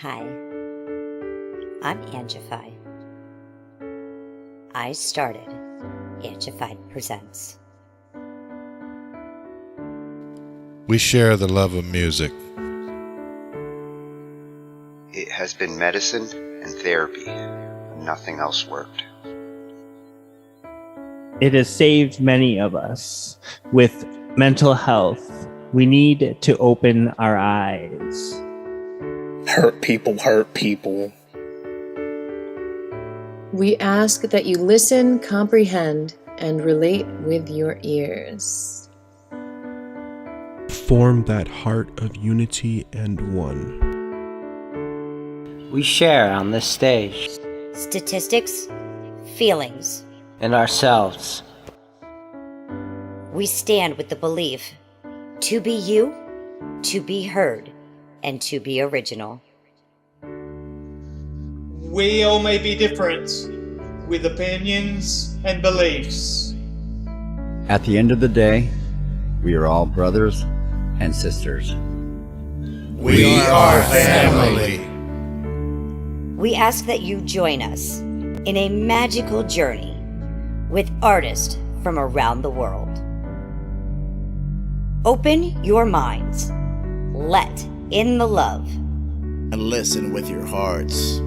Hi, I'm Angified. I started Angified Presents. We share the love of music. It has been medicine and therapy. Nothing else worked. It has saved many of us. With mental health, we need to open our eyes. Hurt people hurt people. We ask that you listen, comprehend, and relate with your ears. Form that heart of unity and one. We share on this stage. Statistics, feelings. And ourselves. We stand with the belief to be you, to be heard, and to be original. We all may be different, with opinions and beliefs. At the end of the day, we are all brothers and sisters. We are family. We ask that you join us in a magical journey with artists from around the world. Open your minds, let in the love, and listen with your hearts.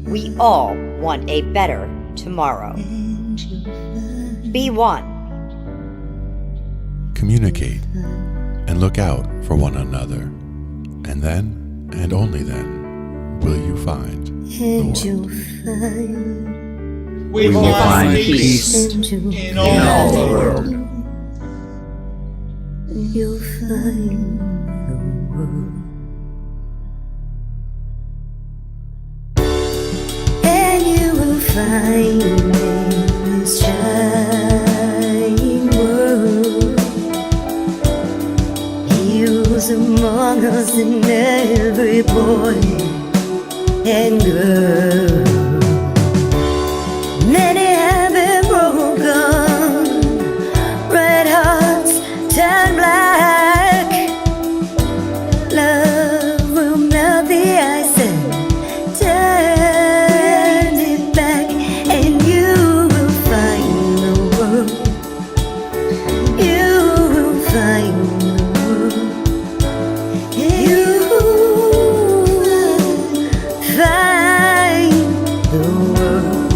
We all want a better tomorrow. Be one. Communicate and look out for one another. And then, and only then, will you find the world. We will find peace in all the world. You'll find the world. And you will find in this shining world. He was among us in every boy and girl. Many have been broken, red hearts turn black. Love will melt the ice and turn it back, and you will find the world. You will find the world. You will find the world.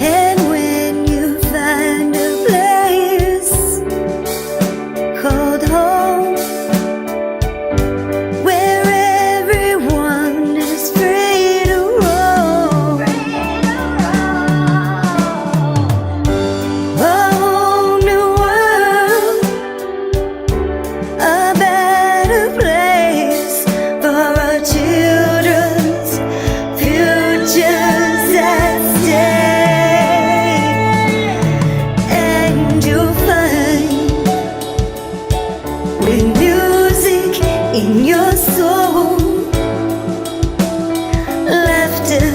And when you find a place called home, where everyone is free to roam, a whole new world, a better place for our children's futures at stake. And you'll find with music in your soul, laughter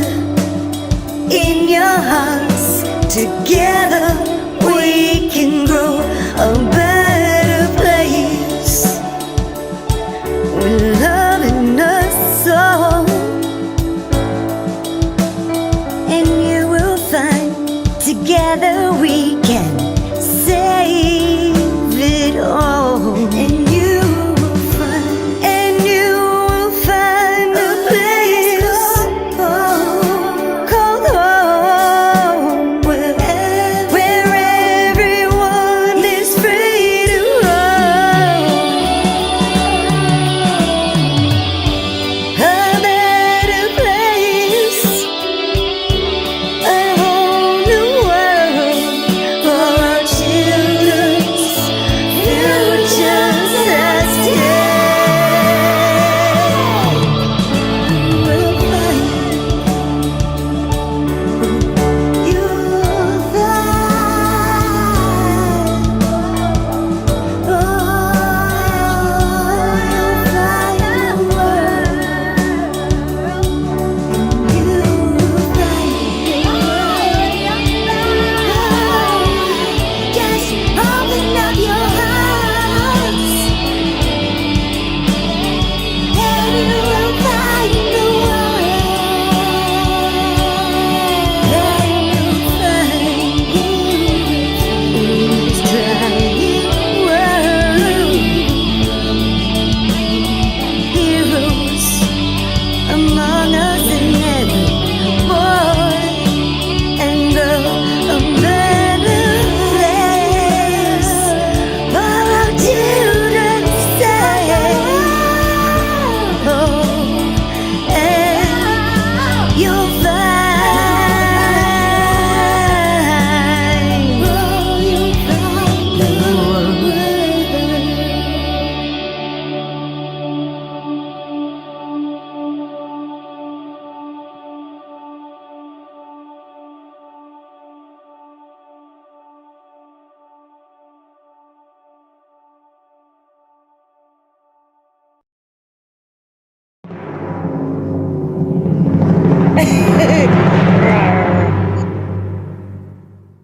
in your hearts. Together we can grow a better place with love in our soul. And you will find together we can save it all. And you will find a place called home, where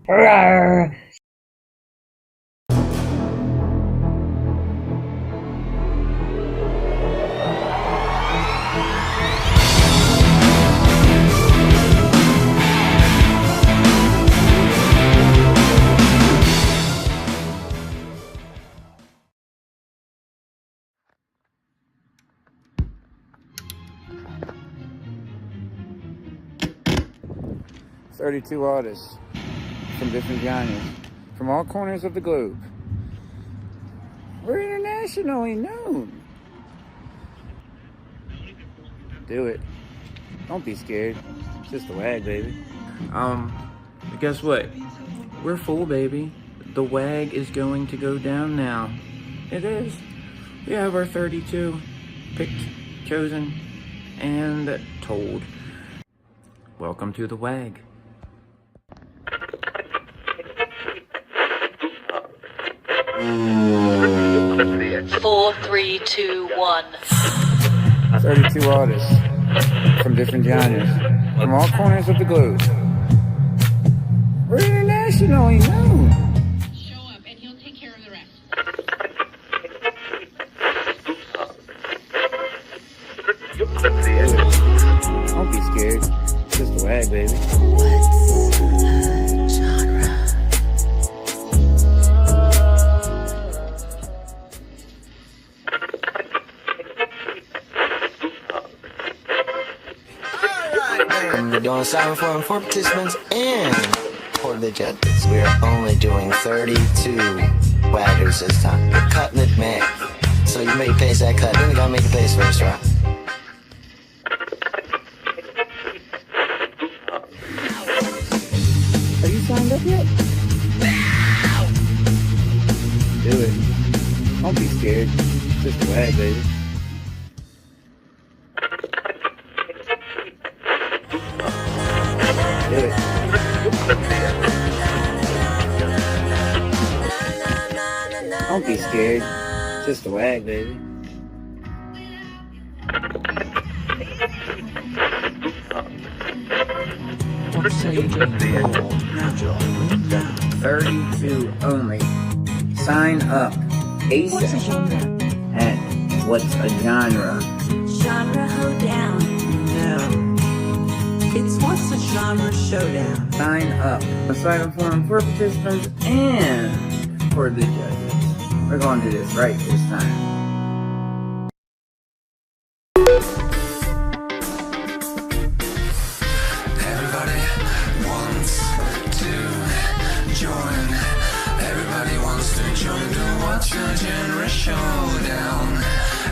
Rawr. "32 artists from different genres, from all corners of the globe. We're internationally known. Do it. Don't be scared. It's just the WAG, baby." Guess what? We're full, baby. The WAG is going to go down now. It is. We have our 32 picked, chosen, and told. Welcome to the WAG. Four, three, two, one. 32 artists from different genres, from all corners of the globe. We're internationally known. Show up and he'll take care of the rest. Don't be scared. It's just the WAG, baby. We're doing silent form for participants and for the judges. We are only doing 32 waggers this time. We're cutting it back. So you make pace that cut, then you gotta make a pace first, right? Are you signed up yet? Do it. Don't be scared. It's just the WAG, baby. Do it. Don't be scared. It's just the WAG, baby. What say you just now, Joe? 32 only. Sign up ASAP. And what's a genre? Genre hoedown. No. It's what's a genre showdown. Sign up. A silent forum for participants and for the judges. We're going to do this right this time. Everybody wants to join. Everybody wants to join the What's Your Genre Showdown.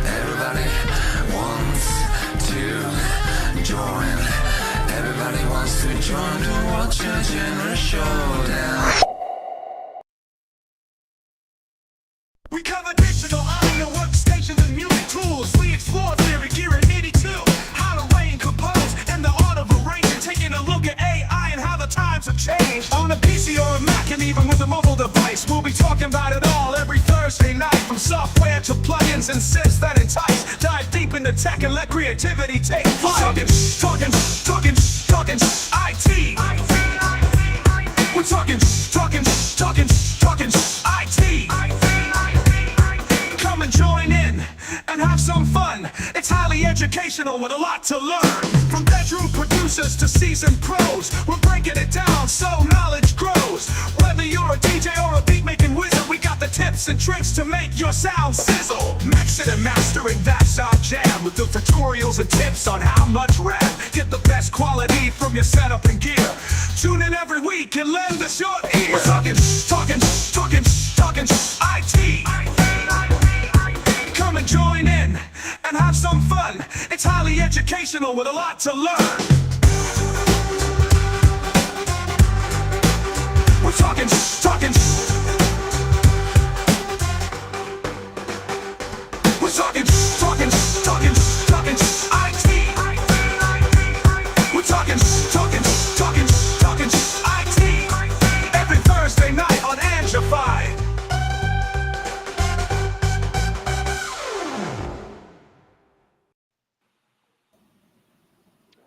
Everybody wants to join. Everybody wants to join the What's Your Genre Showdown. We cover digital audio workstations and music tools. We explore theory, gear in 82. How to arrange, compose, and the art of arranging. Taking a look at AI and how the times have changed. On a PC or a Mac and even with a mobile device. We'll be talking about it all every Thursday night. From software to plugins and synths that entice. Dive deep into tech and let creativity take flight. Talkin' IT. We're talking IT. Come and join in and have some fun. It's highly educational with a lot to learn. From bedroom producers to seasoned pros, we're breaking it down so knowledge grows. Whether you're a DJ or a beat making wizard, we got the tips and tricks to make your sound sizzle. Mixing and mastering, that's our jam. With the tutorials and tips on how much rap. Get the best quality from your setup and gear. Tune in every week and lend us your ear. We're talking IT. Come and join in and have some fun. It's highly educational with a lot to learn. We're talking IT. We're talking IT. Every Thursday night on Angified.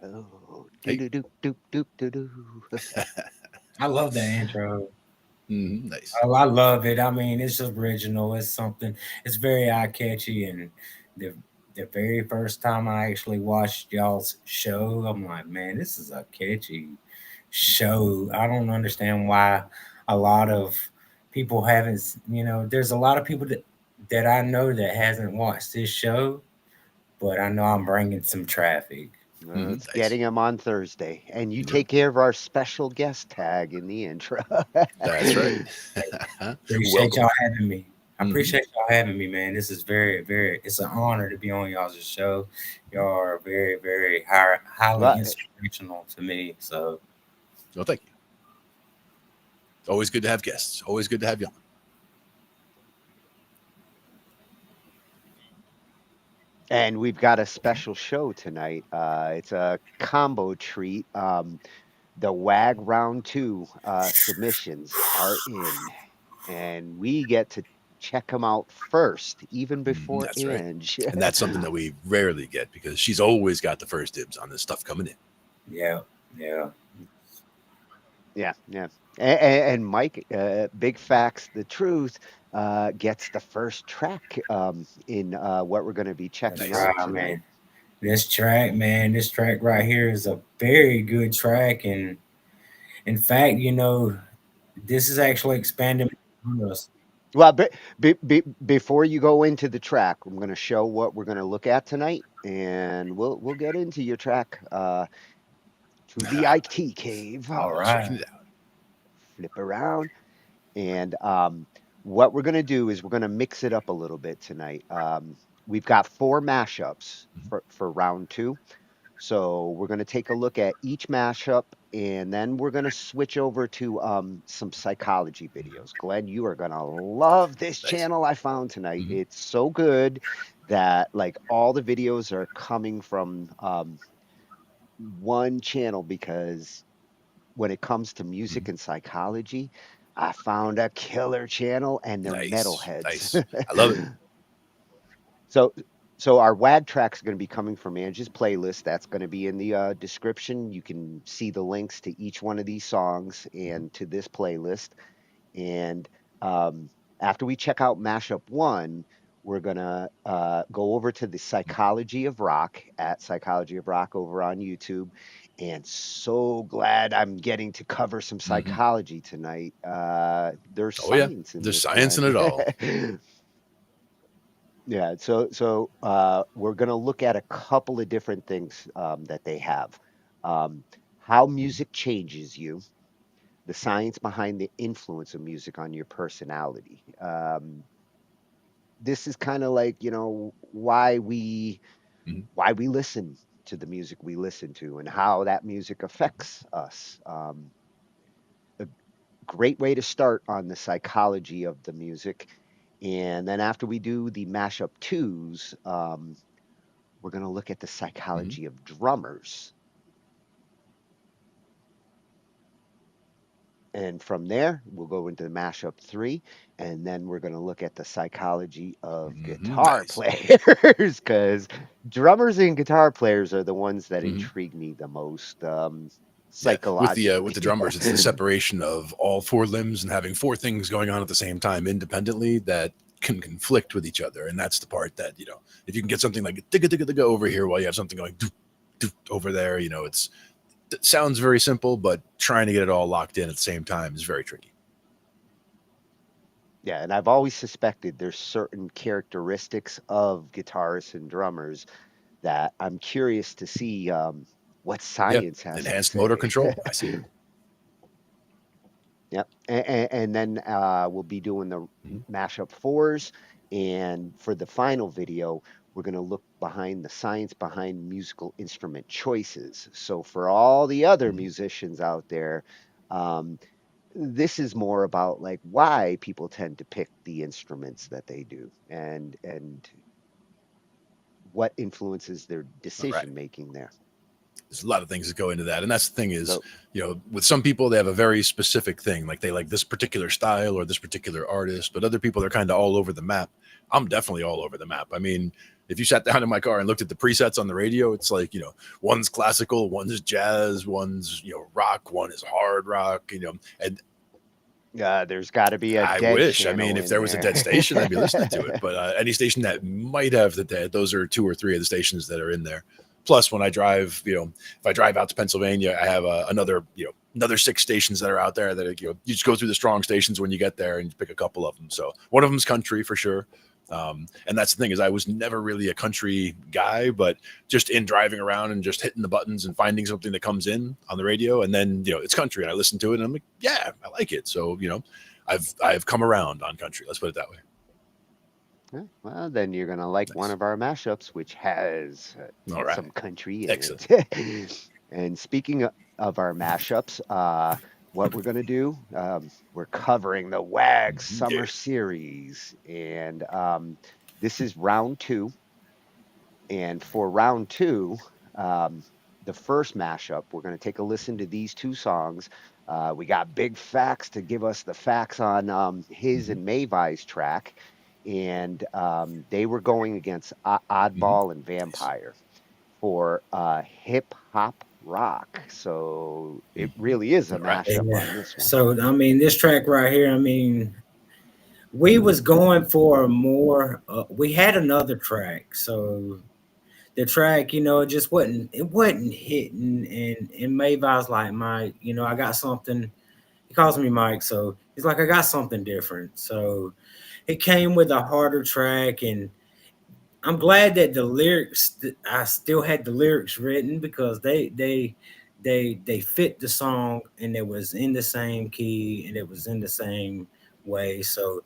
Oh, do do do do do do. I love that intro. Nice. I love it. I mean, it's original. It's something. It's very eye catchy, and the the very first time I actually watched y'all's show, I'm like, man, this is a catchy show. I don't understand why a lot of people haven't. There's a lot of people that I know that hasn't watched this show, but I know I'm bringing some traffic. It's getting them on Thursday. And you take care of our special guest tag in the intro. That's right. Appreciate y'all having me. I appreciate y'all having me, man. This is very, very, it's an honor to be on y'all's show. Y'all are very, very highly inspirational to me. So, well, thank you. Always good to have guests. Always good to have you on. And we've got a special show tonight. It's a combo treat. The WAG Round 2 submissions are in, and we get to check them out first, even before That's Ange. right. And that's something that we rarely get because she's always got the first dibs on this stuff coming in. Yeah. And Mike, BigFaxThaTruth, gets the first track in what we're going to be checking out tonight. Man. This track right here is a very good track, and in fact, this is actually expanding us. Well, before you go into the track, I'm going to show what we're going to look at tonight, and we'll get into your track to the IT cave. All right. Flip around, and what we're going to do is we're going to mix it up a little bit tonight. We've got 4 mashups for round 2. So we're going to take a look at each mashup, and then we're going to switch over to some psychology videos. Glenn, you are going to love this channel I found tonight. It's so good that like all the videos are coming from one channel, because when it comes to music and psychology, I found a killer channel, and they're metalheads. Nice. I love it. So our WAG tracks are going to be coming from Ange's playlist. That's going to be in the description. You can see the links to each one of these songs and to this playlist. And after we check out Mashup 1, we're going to go over to the Psychology of Rock at Psychology of Rock over on YouTube. And so glad I'm getting to cover some psychology tonight. There's science in There's science in it all. Yeah, so we're going to look at a couple of different things that they have. How music changes you, the science behind the influence of music on your personality. This is kind of like, why we listen to the music we listen to and how that music affects us. A great way to start on the psychology of the music. And then after we do the Mashup 2s, we're going to look at the psychology of drummers. And from there, we'll go into the Mashup 3, and then we're going to look at the psychology of guitar players, because drummers and guitar players are the ones that intrigue me the most. Psychologically. With the drummers, it's the separation of all 4 limbs and having 4 things going on at the same time independently that can conflict with each other. And that's the part that, if you can get something like digga digga digga over here while you have something going over there, it sounds very simple, but trying to get it all locked in at the same time is very tricky. Yeah, and I've always suspected there's certain characteristics of guitarists and drummers that I'm curious to see what science has. Enhanced motor control. I see it. Yep. And then we'll be doing the Mashup 4s. And for the final video, we're going to look behind the science behind musical instrument choices. So for all the other musicians out there, this is more about like why people tend to pick the instruments that they do and what influences their decision making there. There's a lot of things that go into that. And that's the thing is, with some people, they have a very specific thing. Like they like this particular style or this particular artist, but other people are kind of all over the map. I'm definitely all over the map. I mean, if you sat down in my car and looked at the presets on the radio, it's like, one's classical, one's jazz, one's, rock, one is hard rock, and there's got to be a I dead wish. I channel mean, if in there was a there. dead station, I'd be listening to it. But any station that might have the dead, those are 2 or 3 of the stations that are in there. Plus, when I drive, if I drive out to Pennsylvania, I have another 6 stations that are out there that, you just go through the strong stations when you get there and you pick a couple of them. So one of them's country for sure. And that's the thing, is I was never really a country guy, but just in driving around and just hitting the buttons and finding something that comes in on the radio, and then it's country, and I listen to it and I'm like, yeah, I like it. So I've come around on country, let's put it that way. Well, then you're gonna like one of our mashups, which has some country in it. And speaking of our mashups, what we're gonna do, we're covering the WAG Summer Series, and this is round 2. And for round 2, the first mashup, we're gonna take a listen to these 2 songs. We got Big Fax to give us the facts on his and Mayvai's track. And they were going against Oddball and Vampire for hip hop rock. So it really is a mashup on this one. So I mean, this track right here, I mean, we was going for more. We had another track, so the track, it just wasn't hitting. And Mayvai's like, Mike, I got something. He calls me Mike, so he's like, I got something different. So it came with a harder track, and I'm glad that the lyrics, I still had the lyrics written, because they fit the song, and it was in the same key, and it was in the same way. So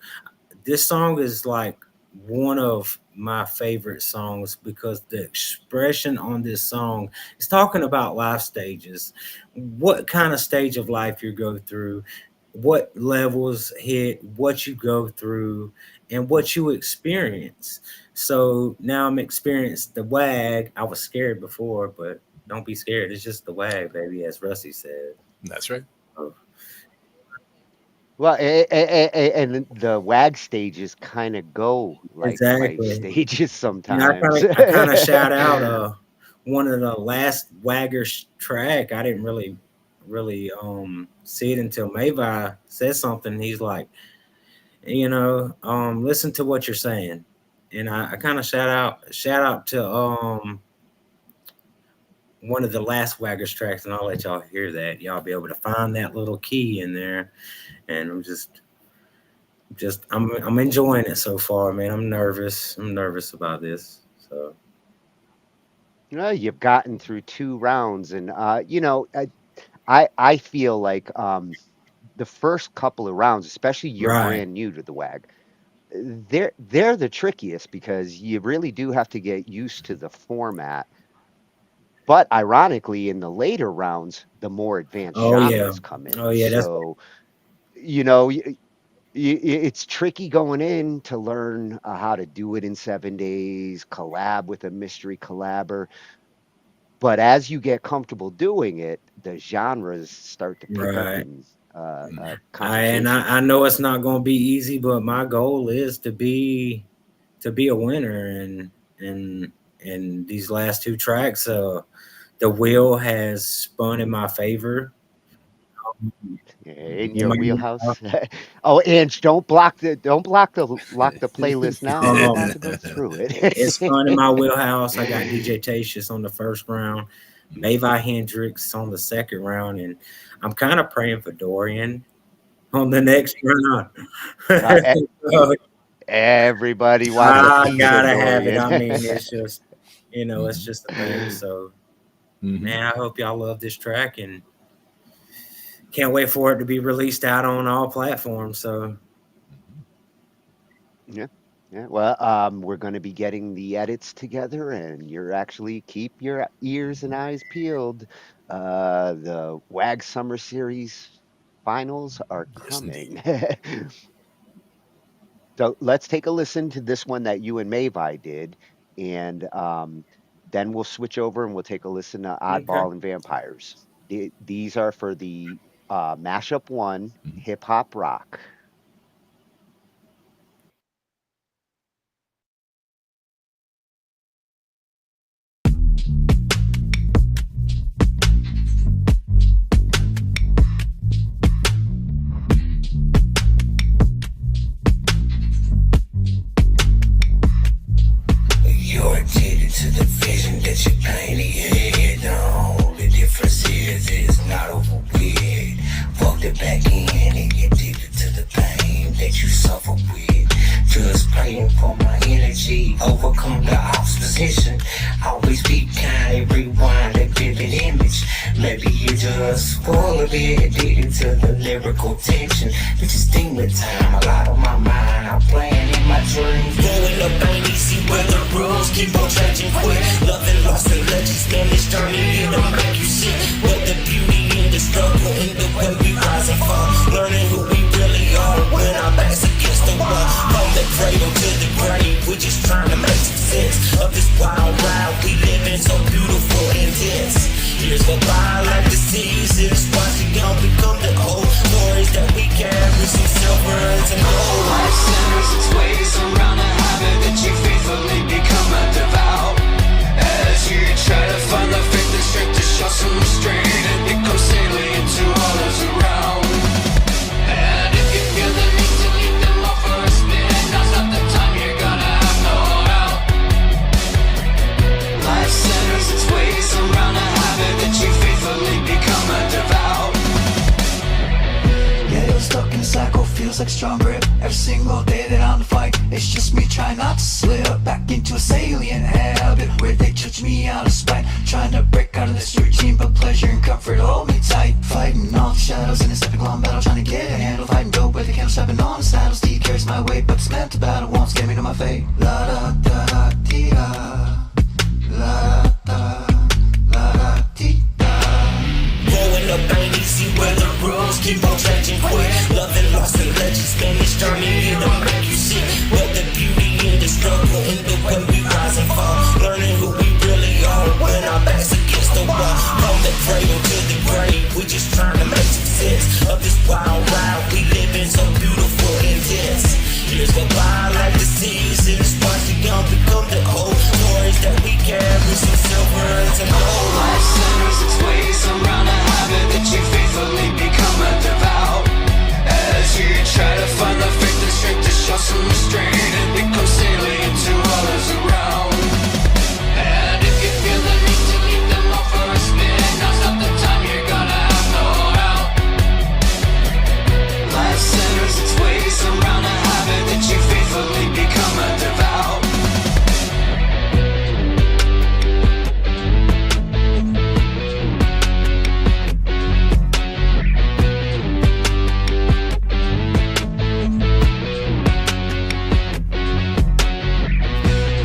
this song is like one of my favorite songs, because the expression on this song is talking about life stages, what kind of stage of life you go through, what levels hit, what you go through, and what you experience. So now I'm experiencing the WAG. I was scared before, but don't be scared. It's just the WAG, baby, as Rusty said. That's right. Well, and the WAG stages kind of go like life Exactly. stages sometimes. I kind of shout out one of the last Waggers track. I didn't really see it until Mayvai said something. He's like, listen to what you're saying. And I kind of shout out to one of the last Waggers tracks, and I'll let y'all hear that. Y'all be able to find that little key in there. And I'm enjoying it so far, man. I'm nervous about this. So you've gotten through 2 rounds, and I feel like the first couple of rounds, especially you're brand new to the WAG, they're the trickiest, because you really do have to get used to the format. But ironically, in the later rounds, the more advanced genres come in. Oh yeah, so it's tricky going in to learn how to do it in 7 days, collab with a mystery collabor. But as you get comfortable doing it, the genres start to pick up in I know it's not going to be easy, but my goal is to be a winner. And these last 2 tracks, the wheel has spun in my favor. In your wheelhouse. Oh, Ange, don't block the playlist now. I'm about to go through it. It's fun in my wheelhouse. I got DJ Tatius on the first round, Mayvai Hendrix on the second round, and I'm kind of praying for Daurian on the next round. Everybody wants I gotta have it. I mean, it's just it's just a thing. So man, I hope y'all love this track, and can't wait for it to be released out on all platforms. So yeah. Well, we're going to be getting the edits together, and you're actually keep your ears and eyes peeled. The WAG Summer Series finals are coming. So let's take a listen to this one that you and Mayvai did, and then we'll switch over and we'll take a listen to Oddball and Vampires. These are for the Mashup 1 hip hop rock. fighting for my energy, overcome the opposition. Always be kind, rewind a vivid image. Maybe you just full of it, addicted to the lyrical tension. It's just demon time, a lot on my mind. I'm playing in my dreams. Growing up ain't easy where the rules keep on changing quick. Loving lost and legends, man, this journey it'll make you sick. But the beauty in the struggle, in the way we rise and fall, learning who we really are when our backs against the wall. From the cradle to the grave, we're just trying to make some sense of this wild ride we live in, so beautiful and intense. Years go by like the seasons, watching young become the old. Stories that we carry, some silver and some gold. Life centers its ways around a habit that you faithfully become a devout. As you try to find the faith and strength to show some restraint and become salient to all those around. And if you feel the need to leave them all for a spin, now's not the time, you're gonna have no out. Life centers its ways around a habit that you faithfully become a devout. Yeah, you're stuck in a cycle, feels like a strong grip. Every single day that I'm the fight, it's just me trying not to slip back into a salient habit where they judge me out of spite. Trying to break out of this routine, but pleasure and comfort hold me tight. Fighting all the shadows in this epic long battle, trying to get a handle. Fighting dope with the candle, stepping on the saddle. Steed carries my weight, but this mental battle won't scare me to my fate. La da da da dee da, la da da la da dee da. Growing up ain't easy where the rules keep on changing quick. Loving lost and legends, man, this journey it'll make you sick. But the beauty in the struggle, in the way we rise and fall, learning who we really are when our backs against the wall. From the cradle to the grave, we just trying to make some sense of this wild ride we live in, so beautiful and intense. Years go by like the seasons, watch the young become the old. Stories that we carry, some silver and some gold. Life centers its ways around a habit that you faithfully become a devout. As you try to find the faith and strength to show some restraint and become salient to all those around. And if you feel the need to leave them all for a spin, now's not the time, you're gonna have no out. Life centers its ways around a habit that you faithfully become a devout.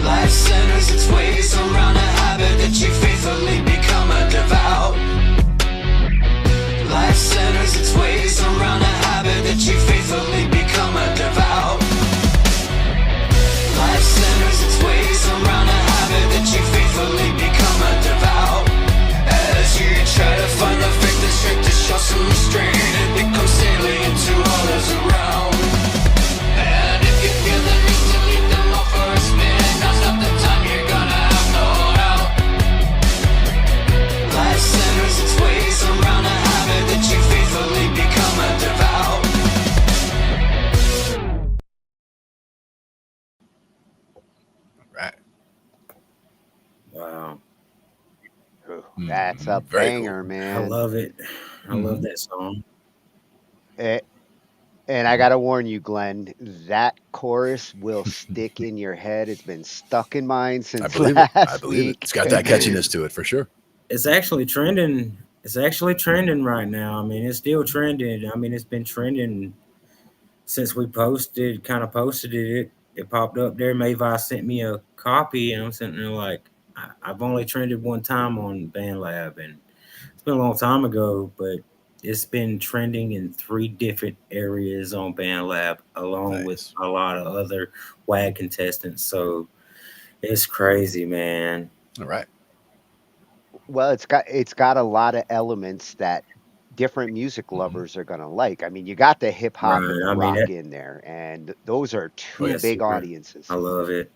Life centers its ways around a habit that you faithfully become a devout. Life centers its ways around a habit that you faithfully become a devout. Life centers its ways around a habit that you faithfully become a devout. As you try to find the faith and strength to show some restraint and become salient to all those around. And if you feel the need to leave them all for a spin, now's not the time, you're gonna have no out. Life centers its ways around a habit that you faithfully become a devout. Right. Wow. That's a Very banger, cool. man. I love it. I love that song. And I gotta warn you, Glenn, that chorus will stick in your head. It's been stuck in mine I since believe it. I last believe it. week. It's got that catchiness to it for sure. It's actually trending. It's actually trending right now. I mean, it's still trending. I mean, it's been trending since we posted it. It popped up there. Mayvai sent me a copy, and I'm sitting there like, I've only trended one time on BandLab, and it's been a long time ago, but it's been trending in 3 different areas on BandLab, along with a lot of other WAG contestants. So it's crazy, man. All right. Well, it's got a lot of elements that different music lovers are gonna like. I mean, you got the hip hop Right. and the I mean, rock in there, and those are two yes, big sir. audiences. I love it.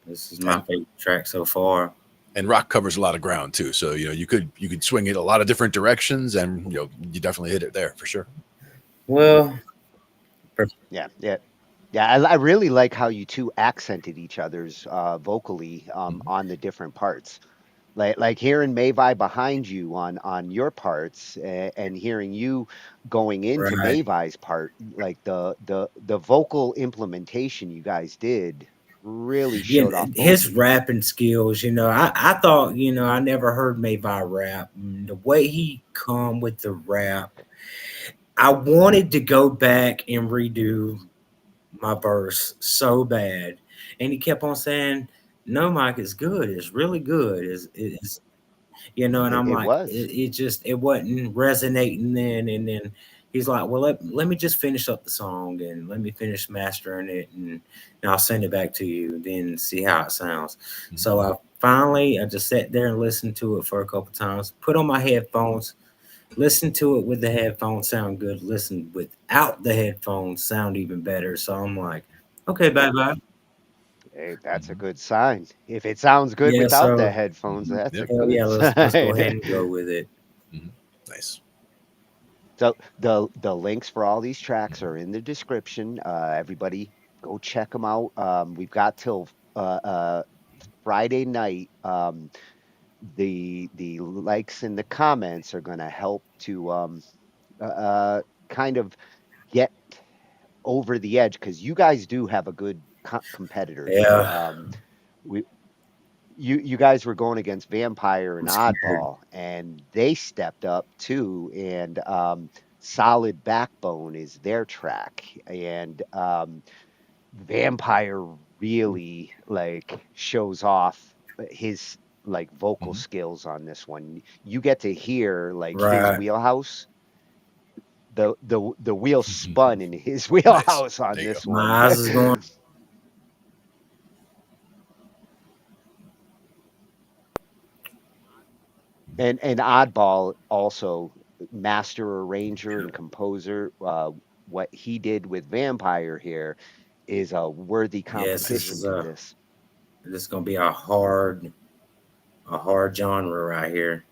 This is my favorite track so far. And rock covers a lot of ground too, so you could swing it a lot of different directions, and you definitely hit it there for sure. Well, Yeah. I really like how you two accented each other's vocally on the different parts. like hearing Mayvai behind you on your parts, and hearing you going into Right. Mayvai's part, like the vocal implementation you guys did really showed off both His of you. rapping skills, I thought, I never heard Mayvai rap. The way he come with the rap, I wanted to go back and redo my verse so bad, and he kept on saying, "No, Mike, it's good. It's really good. It's and I'm It like, was. it wasn't resonating then. And then he's like, well, let me just finish up the song and let me finish mastering it, and I'll send it back to you, then see how it sounds. So I just sat there and listened to it for a couple times, put on my headphones, listen to it with the headphones, sound good. Listen without the headphones, sound even better. So I'm like, okay, bye. Hey, that's a good sign. If it sounds good Yeah, without the so headphones, that's a hell yeah, good let's go ahead sign. and go with it. Nice. So the links for all these tracks are in the description. Everybody go check them out. We've got till Friday night. The likes and the comments are going to help to kind of get over the edge, because you guys do have a good competitor here. Yeah. You guys were going against Vampire and I'm scared. Oddball, and they stepped up too. And Solid Backbone is their track, and Vampire really like shows off his like vocal skills on this one. You get to hear like his Right. wheelhouse. The wheel spun in his wheelhouse on There you this go. one. My eyes is going. And Oddball also master arranger and composer. What he did with Vampire here is a worthy Yes, competition to this. this is gonna be a hard genre right here.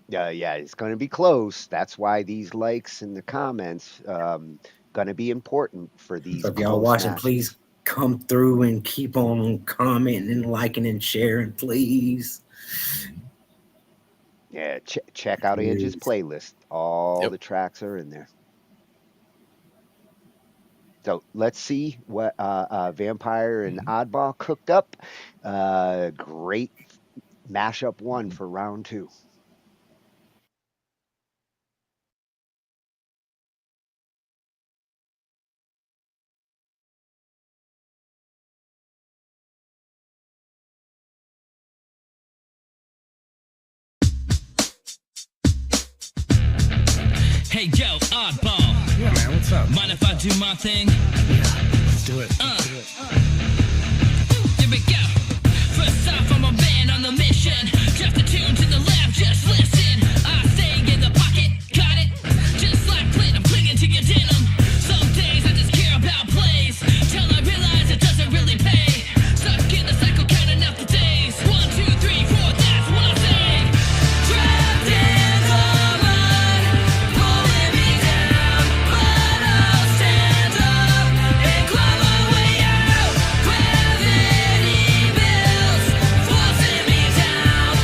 Yeah, it's going to be close. That's why these likes in the comments going to be important for these. So if y'all close watching, matches. please come through and keep on commenting and liking and sharing, please. Yeah, check out Angie's playlist. All the tracks are in there. So let's see what Vampire and Oddball cooked up. Great mashup one for round 2. Hey yo, Oddball. Yeah, man, what's up? Mind if I do my thing? Let's do it. Here we go. First off, I'm a man on the mission. Draft the tune to the left, just listen. I stay in the pocket, got it. Just like Clint, I'm clinging to your denim. Some days I just care about plays, till I realize it doesn't really pay. Stuck in the cycle, counting up the days. 1, 2, 3, 4, that's what I say. Trapped in the mud, pulling me down, but I'll stand up and climb my way out. Gravity builds, forcing me down,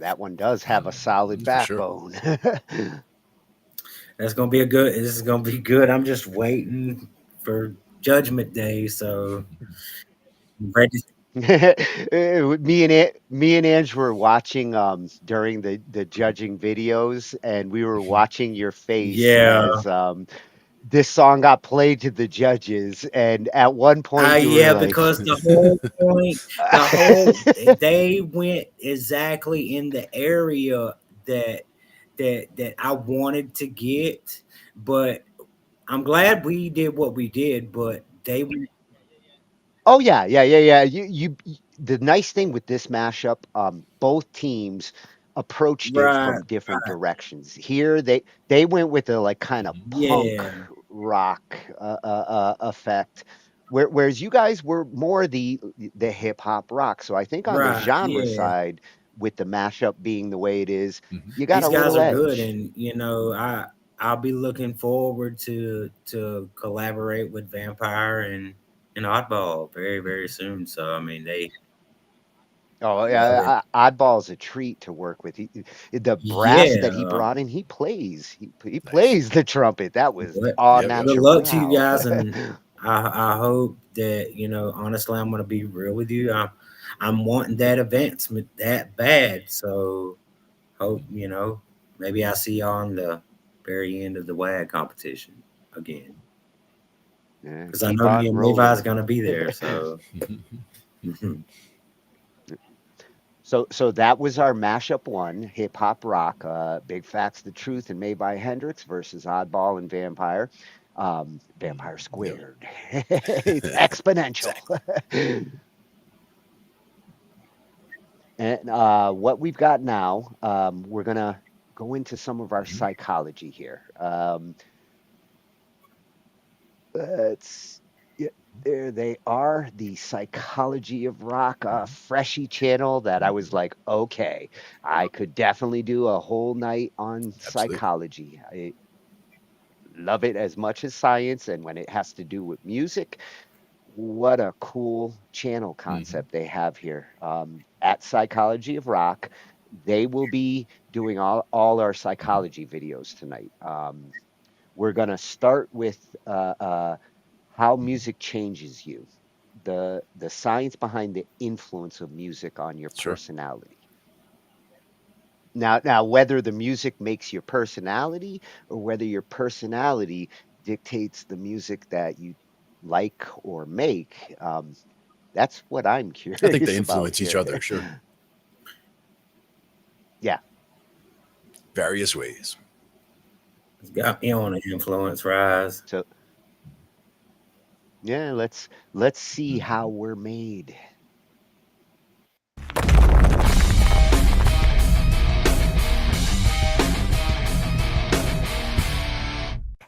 that one does have a solid backbone. That's gonna be a good. This is gonna be good. I'm just waiting for Judgment Day, so I'm ready. me and Ange were watching during the judging videos, and we were watching your face Yeah. as this song got played to the judges, and at one point you were Yeah, like, because the whole point, they went exactly in the area that I wanted to get, but I'm glad we did what we did, but they went. oh yeah. The nice thing with this mashup, both teams approached it Right, from different right. directions. Here they went with a like kind of punk Yeah. rock effect, whereas you guys were more the hip hop rock. So I think on the Right, genre yeah. side, with the mashup being the way it is, you got These a guys little are good, edge. and I'll be looking forward to collaborate with Vampire and Oddball very, very soon. So I mean, they Oh love it. yeah, Oddball's a treat to work with. The brass that he Yeah. brought in, he plays. He plays the trumpet. That was Good au luck to you natural. guys, and I hope that honestly, I'm gonna be real with you. I'm wanting that advancement that bad, so hope maybe I see you on the very end of the WAG competition again, Yeah, because I keep know me on and rolling. Mayvai's gonna be there. So So that was our mashup one, hip hop rock, BigFaxThaTruth and Mayvai Hendrix versus Oddball and Vampire. Vampire squared. It's exponential. And what we've got now, we're gonna go into some of our psychology here. Let's yeah, there they are, the psychology of rock, freshy channel that I was like, okay, I could definitely do a whole night on Absolutely. psychology. I love it as much as science, and when it has to do with music, what a cool channel concept they have here. At Psychology of Rock, they will be doing all our psychology videos tonight. We're gonna start with how music changes you, the science behind the influence of music on your Sure. personality. Now, whether the music makes your personality or whether your personality dictates the music that you like or make, that's what I'm I think curious they about influence each here. other, sure. Yeah. Various ways. it's got me on an influence rise. So yeah, let's see how we're made.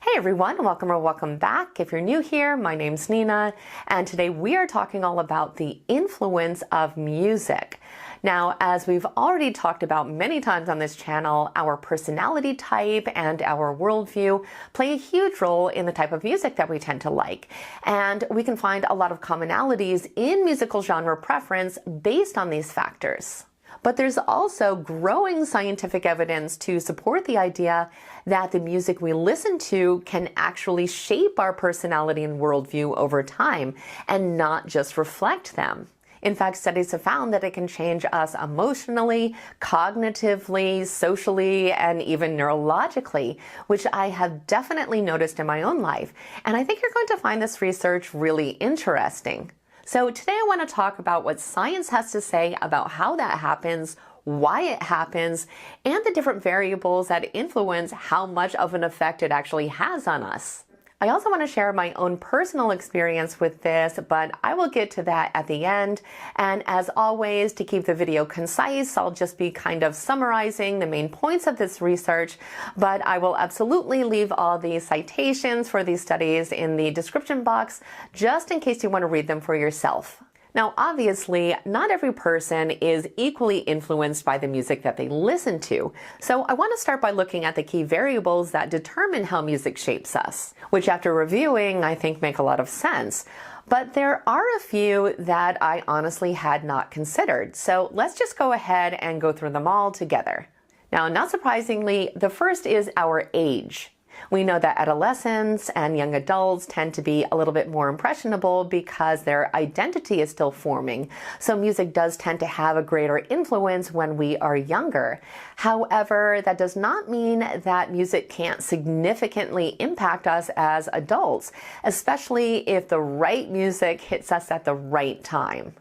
Hey everyone, welcome or welcome back. If you're new here, my name's Nina, and today we are talking all about the influence of music. Now, as we've already talked about many times on this channel, our personality type and our worldview play a huge role in the type of music that we tend to like. And we can find a lot of commonalities in musical genre preference based on these factors. But there's also growing scientific evidence to support the idea that the music we listen to can actually shape our personality and worldview over time and not just reflect them. In fact, studies have found that it can change us emotionally, cognitively, socially, and even neurologically, which I have definitely noticed in my own life. And I think you're going to find this research really interesting. So today I want to talk about what science has to say about how that happens, why it happens, and the different variables that influence how much of an effect it actually has on us. I also want to share my own personal experience with this, but I will get to that at the end. And as always, to keep the video concise, I'll just be kind of summarizing the main points of this research, but I will absolutely leave all the citations for these studies in the description box, just in case you want to read them for yourself. Now, obviously, not every person is equally influenced by the music that they listen to. So I want to start by looking at the key variables that determine how music shapes us, which after reviewing, I think make a lot of sense. But there are a few that I honestly had not considered. So let's just go ahead and go through them all together. Now, not surprisingly, the first is our age. We know that adolescents and young adults tend to be a little bit more impressionable because their identity is still forming. So music does tend to have a greater influence when we are younger. However, that does not mean that music can't significantly impact us as adults, especially if the right music hits us at the right time.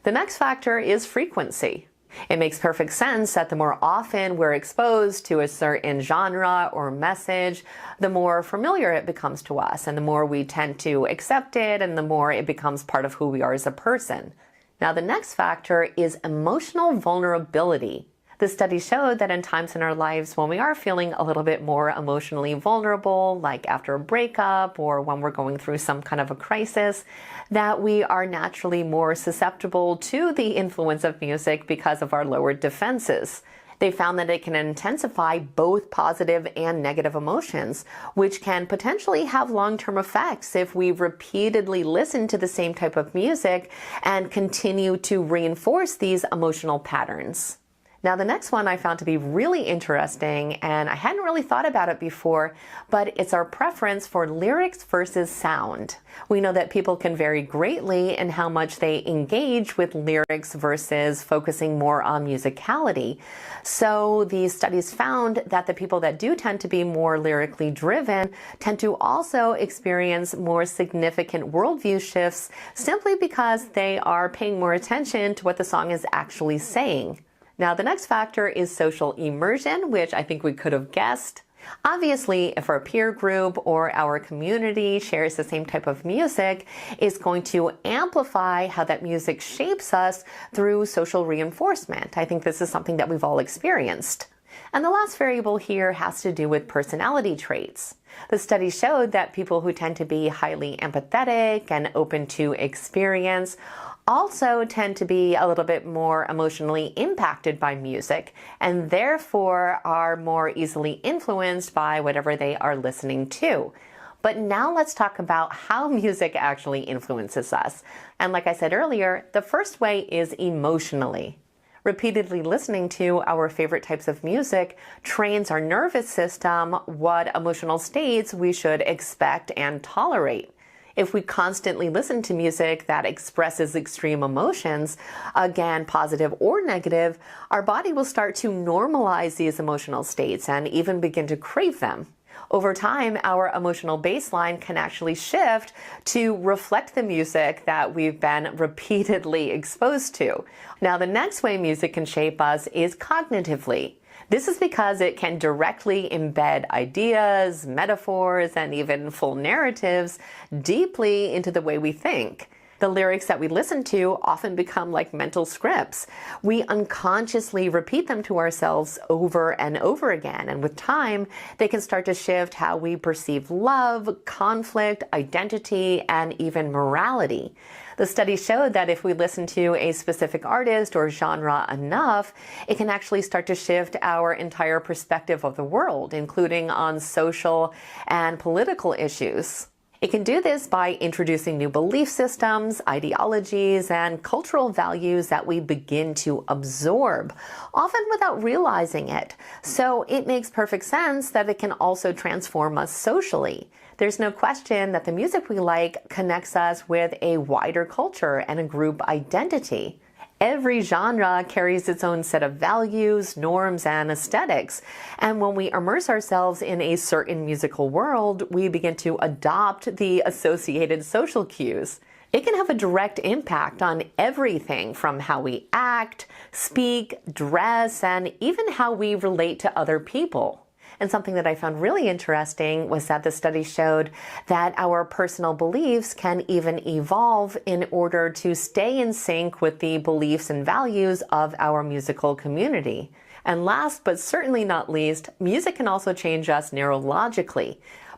The next factor is frequency. It makes perfect sense that the more often we're exposed to a certain genre or message, the more familiar it becomes to us, and the more we tend to accept it, and the more it becomes part of who we are as a person. Now, the next factor is emotional vulnerability. The study showed that in times in our lives when we are feeling a little bit more emotionally vulnerable, like after a breakup or when we're going through some kind of a crisis, that we are naturally more susceptible to the influence of music because of our lowered defenses. They found that it can intensify both positive and negative emotions, which can potentially have long-term effects if we repeatedly listen to the same type of music and continue to reinforce these emotional patterns. Now, the next one I found to be really interesting, and I hadn't really thought about it before, but it's our preference for lyrics versus sound. We know that people can vary greatly in how much they engage with lyrics versus focusing more on musicality. So these studies found that the people that do tend to be more lyrically driven tend to also experience more significant worldview shifts simply because they are paying more attention to what the song is actually saying. Now, the next factor is social immersion, which I think we could have guessed. Obviously, if our peer group or our community shares the same type of music, it's going to amplify how that music shapes us through social reinforcement. I think this is something that we've all experienced. And the last variable here has to do with personality traits. The study showed that people who tend to be highly empathetic and open to experience also tend to be a little bit more emotionally impacted by music and therefore are more easily influenced by whatever they are listening to. But now let's talk about how music actually influences us. And like I said earlier, the first way is emotionally. Repeatedly listening to our favorite types of music trains our nervous system what emotional states we should expect and tolerate. If we constantly listen to music that expresses extreme emotions, again, positive or negative, our body will start to normalize these emotional states and even begin to crave them. Over time, our emotional baseline can actually shift to reflect the music that we've been repeatedly exposed to. Now, the next way music can shape us is cognitively. This is because it can directly embed ideas, metaphors, and even full narratives deeply into the way we think. The lyrics that we listen to often become like mental scripts. We unconsciously repeat them to ourselves over and over again, and with time, they can start to shift how we perceive love, conflict, identity, and even morality. The study showed that if we listen to a specific artist or genre enough, it can actually start to shift our entire perspective of the world, including on social and political issues. It can do this by introducing new belief systems, ideologies, and cultural values that we begin to absorb, often without realizing it. So it makes perfect sense that it can also transform us socially. There's no question that the music we like connects us with a wider culture and a group identity. Every genre carries its own set of values, norms, and aesthetics. And when we immerse ourselves in a certain musical world, we begin to adopt the associated social cues. It can have a direct impact on everything from how we act, speak, dress, and even how we relate to other people. And something that I found really interesting was that the study showed that our personal beliefs can even evolve in order to stay in sync with the beliefs and values of our musical community. And last but certainly not least, music can also change us neurologically.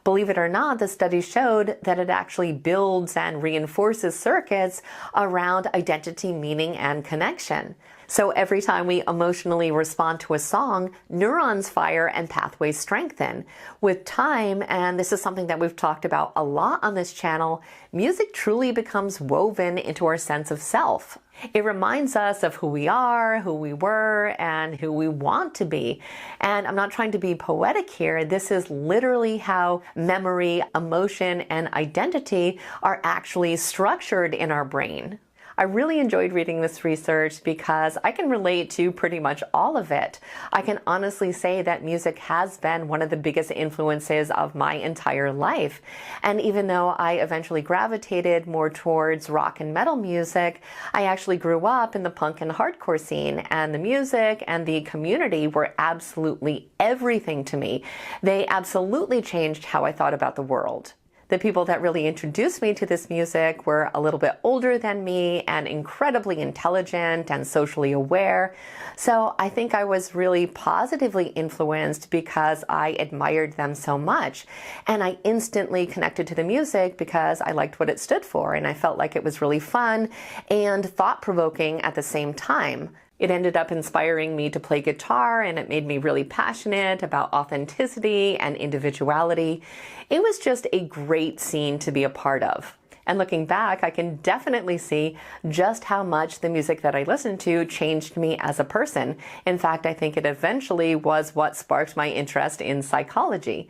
Believe it or not, the study showed that it actually builds and reinforces circuits around identity, meaning, and connection. So every time we emotionally respond to a song, neurons fire and pathways strengthen. With time, and this is something that we've talked about a lot on this channel, music truly becomes woven into our sense of self. It reminds us of who we are, who we were, and who we want to be. And I'm not trying to be poetic here. This is literally how memory, emotion, and identity are actually structured in our brain. I really enjoyed reading this research because I can relate to pretty much all of it. I can honestly say that music has been one of the biggest influences of my entire life. And even though I eventually gravitated more towards rock and metal music, I actually grew up in the punk and hardcore scene, and the music and the community were absolutely everything to me. They absolutely changed how I thought about the world. The people that really introduced me to this music were a little bit older than me and incredibly intelligent and socially aware. So I think I was really positively influenced because I admired them so much. And I instantly connected to the music because I liked what it stood for, and I felt like it was really fun and thought-provoking at the same time. It ended up inspiring me to play guitar, and it made me really passionate about authenticity and individuality. It was just a great scene to be a part of. And looking back, I can definitely see just how much the music that I listened to changed me as a person. In fact, I think it eventually was what sparked my interest in psychology.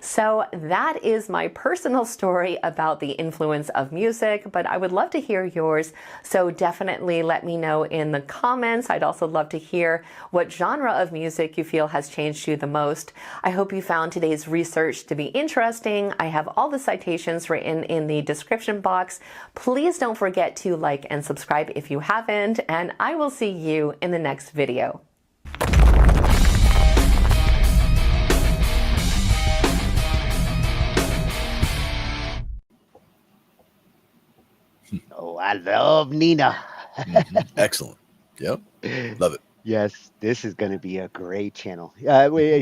So that is my personal story about the influence of music, but I would love to hear yours. So definitely let me know in the comments. I'd also love to hear what genre of music you feel has changed you the most. I hope you found today's research to be interesting. I have all the citations written in the description box. Please don't forget to like and subscribe if you haven't, and I will see you in the next video. Oh, I love Nina. Excellent. Yep. Love it. Yes, this is going to be a great channel.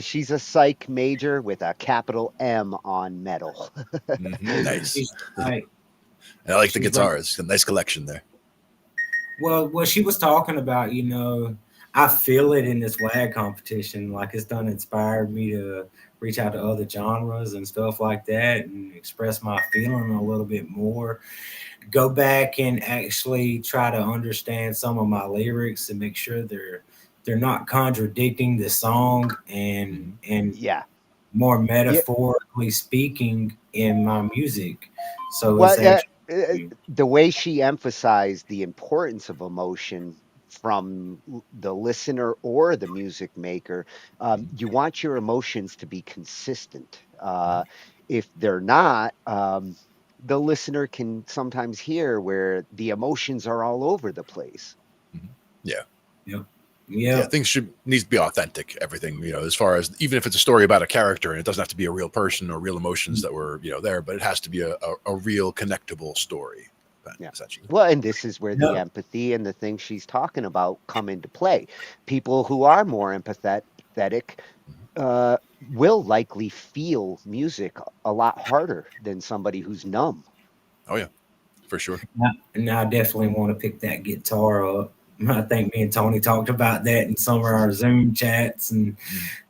She's a psych major with a capital M on metal. Nice. Right. I like the guitars. It's a nice collection there. Well, what she was talking about, you know, I feel it in this WAG competition. Like, it's done inspired me to reach out to other genres and stuff like that and express my feeling a little bit more. Go back and actually try to understand some of my lyrics and make sure they're not contradicting the song and yeah, more metaphorically speaking in my music. So well, it's actually, the way she emphasized the importance of emotion from the listener or the music maker, you want your emotions to be consistent. If they're not, the listener can sometimes hear where the emotions are all over the place. Yeah. Yeah. Things needs to be authentic. Everything, you know, as far as even if it's a story about a character, and it doesn't have to be a real person or real emotions that were, you know, there, but it has to be a real connectable story. Essentially. Well, and this is where the empathy and the things she's talking about come into play. People who are more empathetic will likely feel music a lot harder than somebody who's numb. Oh yeah, for sure. And I definitely want to pick that guitar up. I think me and Tony talked about that in some of our Zoom chats, and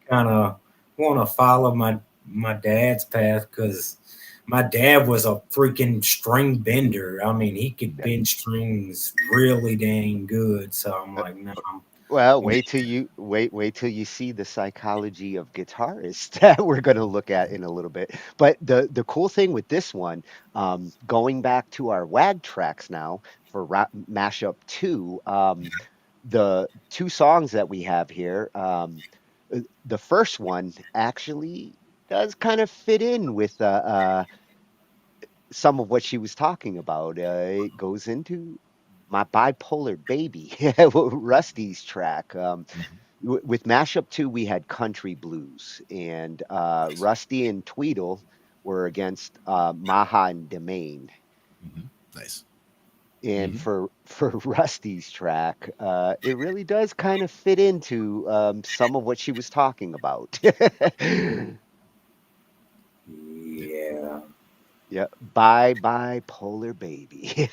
kind of want to follow my dad's path, because my dad was a freaking string bender. I mean, he could bend strings really dang good. So I'm like, no. Well, wait till you see the psychology of guitarists that we're going to look at in a little bit. But the cool thing with this one, going back to our WAG tracks now for Mashup 2, the two songs that we have here, the first one actually does kind of fit in with some of what she was talking about. It goes into My Bipolar Baby, Rusty's track. With Mashup 2, we had country blues, and Rusty and Tweedle were against Maha and Dmane. Nice. And for Rusty's track, it really does kind of fit into some of what she was talking about. Yeah. Yeah. Bye bye polar baby.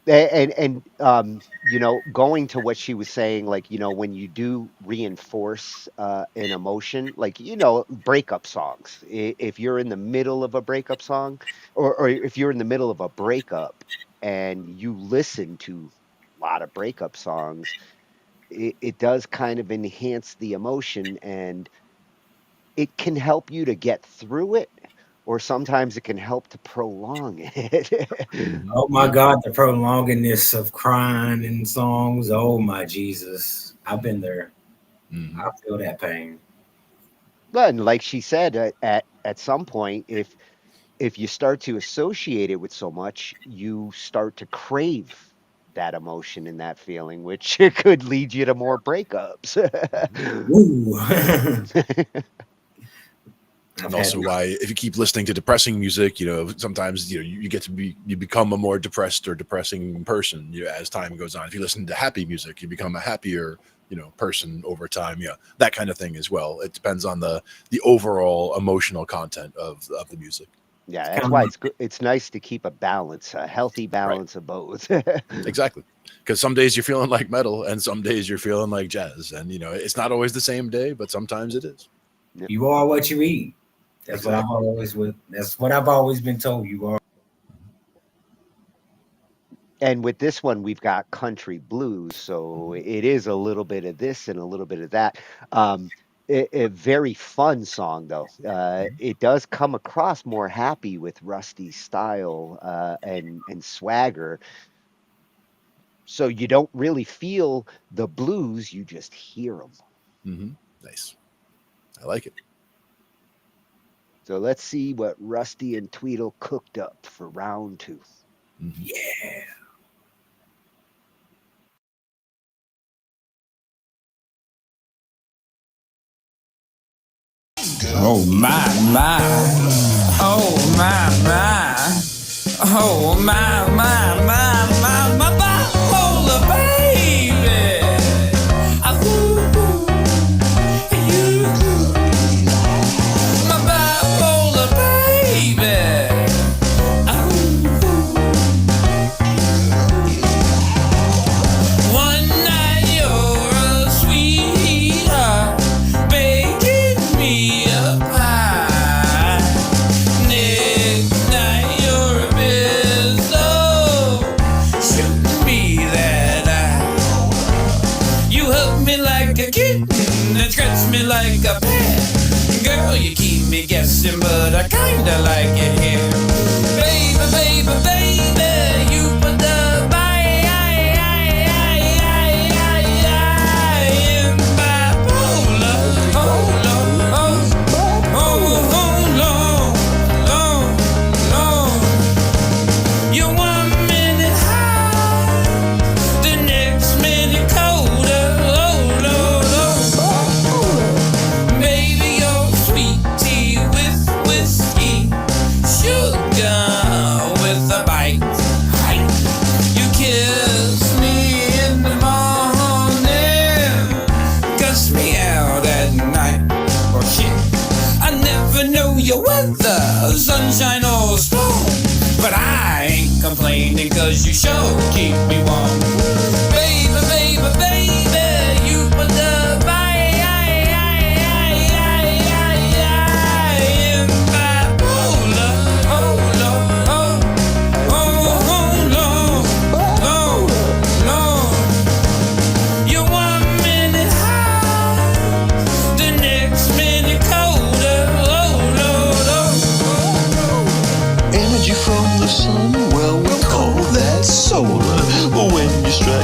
And you know, going to what she was saying, like, you know, when you do reinforce an emotion, like, you know, breakup songs, if you're in the middle of a breakup song, or if you're in the middle of a breakup and you listen to a lot of breakup songs, it does kind of enhance the emotion, and it can help you to get through it, or sometimes it can help to prolong it. Oh my God, the prolongingness of crying in songs. Oh my Jesus. I've been there. I feel that pain. Well, and like she said, at some point, if you start to associate it with so much, you start to crave that emotion and that feeling, which could lead you to more breakups. And also why, if you keep listening to depressing music, you know, sometimes, you know, you become a more depressed or depressing person, you know, as time goes on. If you listen to happy music, you become a happier, you know, person over time. Yeah, that kind of thing as well. It depends on the overall emotional content of the music. Yeah, that's why it's good. It's nice to keep a balance, a healthy balance of both. Exactly. Because some days you're feeling like metal and some days you're feeling like jazz. And, you know, it's not always the same day, but sometimes it is. You are what you eat. That's what I've always been told. You are. And with this one, we've got country blues, so it is a little bit of this and a little bit of that. A very fun song, though. It does come across more happy with Rusty's style and swagger. So you don't really feel the blues; you just hear them. Nice. I like it. So let's see what Rusty and Tweedle cooked up for round 2. Yeah. Oh my, my. Oh my, my. Oh my, my, my, my bipolar baby. My bipolar baby. One night you're a sweetheart, baking me a pie. Next night you're a pistol, shooting me that eye. You hug me like a kitten and scratch me like a pet. Girl, you keep me guessing, but I kinda like it here. Baby, baby, baby, you put the your weather, sunshine or storm, but I ain't complaining, cause you sure keep me warm. Baby, baby, baby, you put the fire in bipolar. Oh Lord, oh Lord, Lord. You're 1 minute high, the next minute colder. Energy from the sun, well, we'll call that solar. When you strike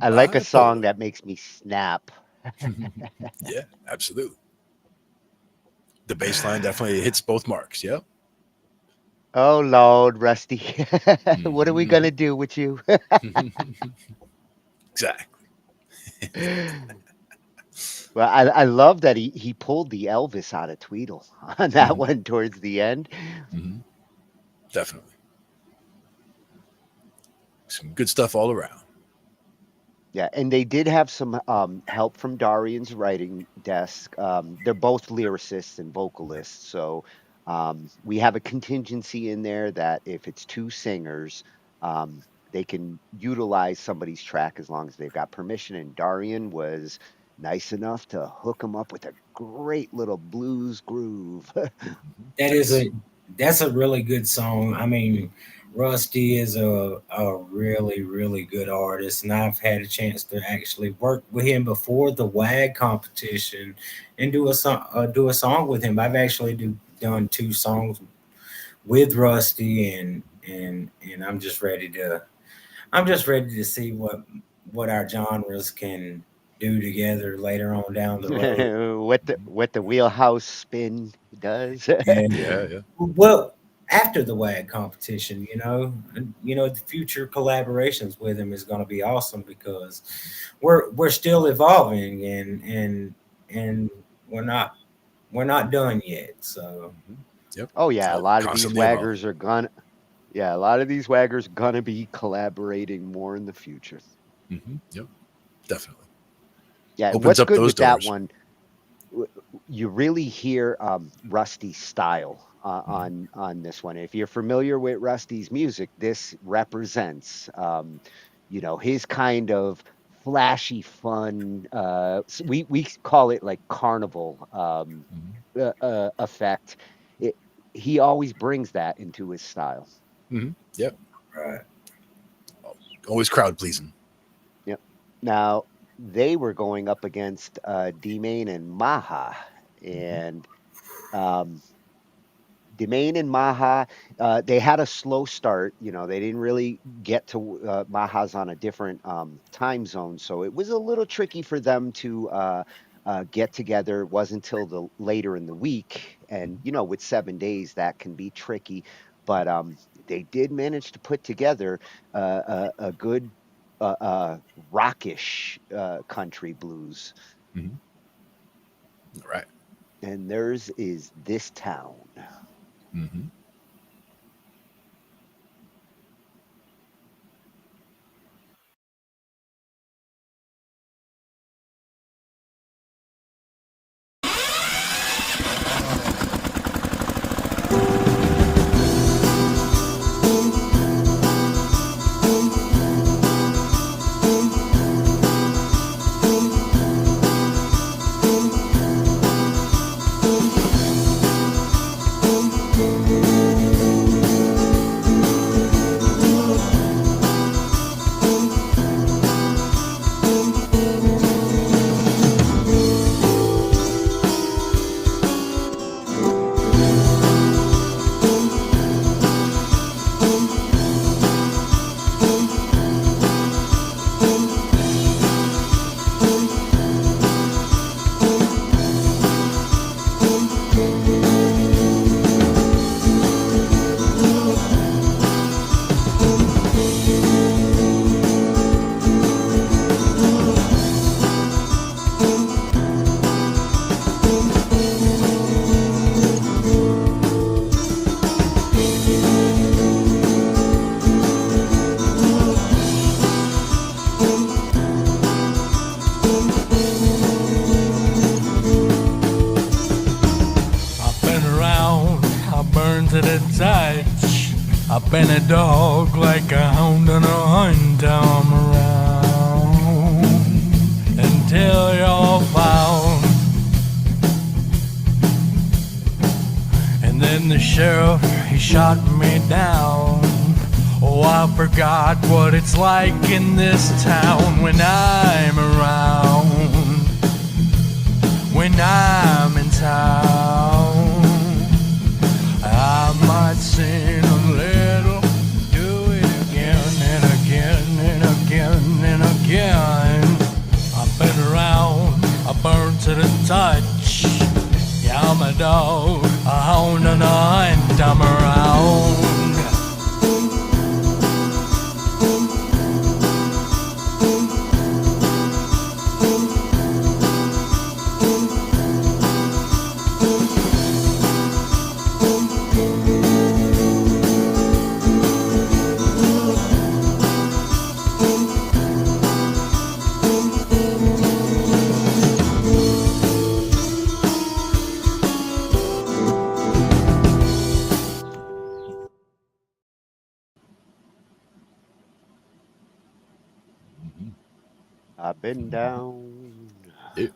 I like a song Bipolar. that makes me snap. Yeah, absolutely. The bass line definitely hits both marks. Yep. Oh Lord, Rusty, what are we gonna do with you? Exactly. Well, I love that he pulled the Elvis out of Tweedle on that one towards the end. Definitely. Some good stuff all around. Yeah, and they did have some help from Daurian's writing desk. They're both lyricists and vocalists, so we have a contingency in there that if it's two singers, they can utilize somebody's track as long as they've got permission. And Daurian was nice enough to hook them up with a great little blues groove. That's a really good song. I mean, Rusty is a really, really good artist, and I've had a chance to actually work with him before the WAG competition and do a song with him. I've actually done 2 songs with Rusty, and I'm just ready to see what our genres can do together later on down the road. what the wheelhouse spin does. Yeah. Well, after the WAG competition, the future collaborations with him is going to be awesome because we're still evolving and we're not done yet. So, yep. Oh yeah, a lot of these Constantly waggers are gonna. Yeah, a lot of these waggers gonna be collaborating more in the future. Yep, definitely. Yeah, Opens what's up good those with doors. that one? You really hear Rusty's style on this one. If you're familiar with Rusty's music, this represents, his kind of flashy fun. We call it like carnival effect. He always brings that into his style. Yep. Right. Always crowd pleasing. Yep. Now they were going up against Dmane and Maha, and Dmane and Maha, they had a slow start. They didn't really get to Maha's on a different time zone, so it was a little tricky for them to get together. It wasn't until the later in the week, and with 7 days that can be tricky. But they did manage to put together a good rockish country blues. All right. And theirs is This Town. to the touch. I've been a dog like a hound on a hunt. I'm around until you're found. And then the sheriff, he shot me down. Oh, I forgot what it's like in this town when I'm around. When I'm in town, I might sin a little, do it again and again such. Yeah, I'm a dog, a hound and a hunt, I'm around. I've been down. Yeah.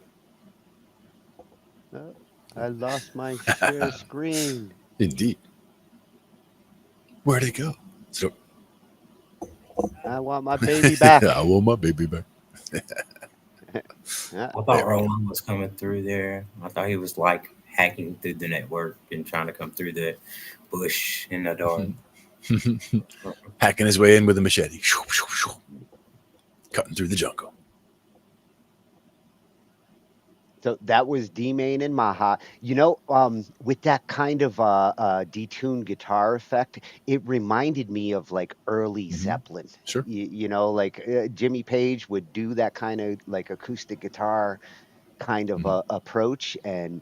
Oh, I lost my share screen. Indeed. Where'd it go? So I want my baby back. I want my baby back. I thought Roland was coming through there. I thought he was like hacking through the network and trying to come through the bush in the dark. Hacking his way in with a machete. Cutting through the jungle. So that was Dmane and Maha. You know, with that kind of detuned guitar effect, it reminded me of like early Zeppelin. Sure. You know, like Jimmy Page would do that kind of like acoustic guitar kind of approach. And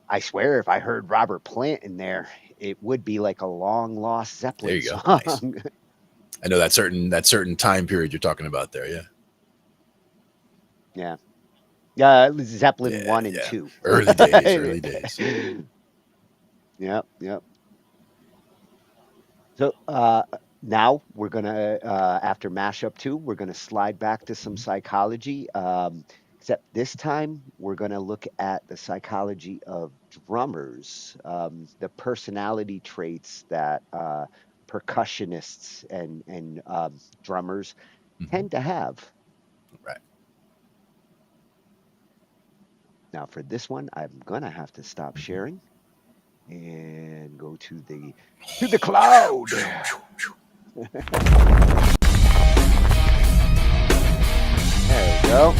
I swear, if I heard Robert Plant in there, it would be like a long lost Zeppelin There you go. song. Nice. I know that certain time period you're talking about there. Yeah. Yeah. Zeppelin 1 and 2. Early days. Yep. So now we're going to, after Mashup 2, we're going to slide back to some psychology. Except this time, we're going to look at the psychology of drummers, the personality traits that percussionists and drummers tend to have. Right. Now, for this one, I'm going to have to stop sharing and go to the cloud. There we go.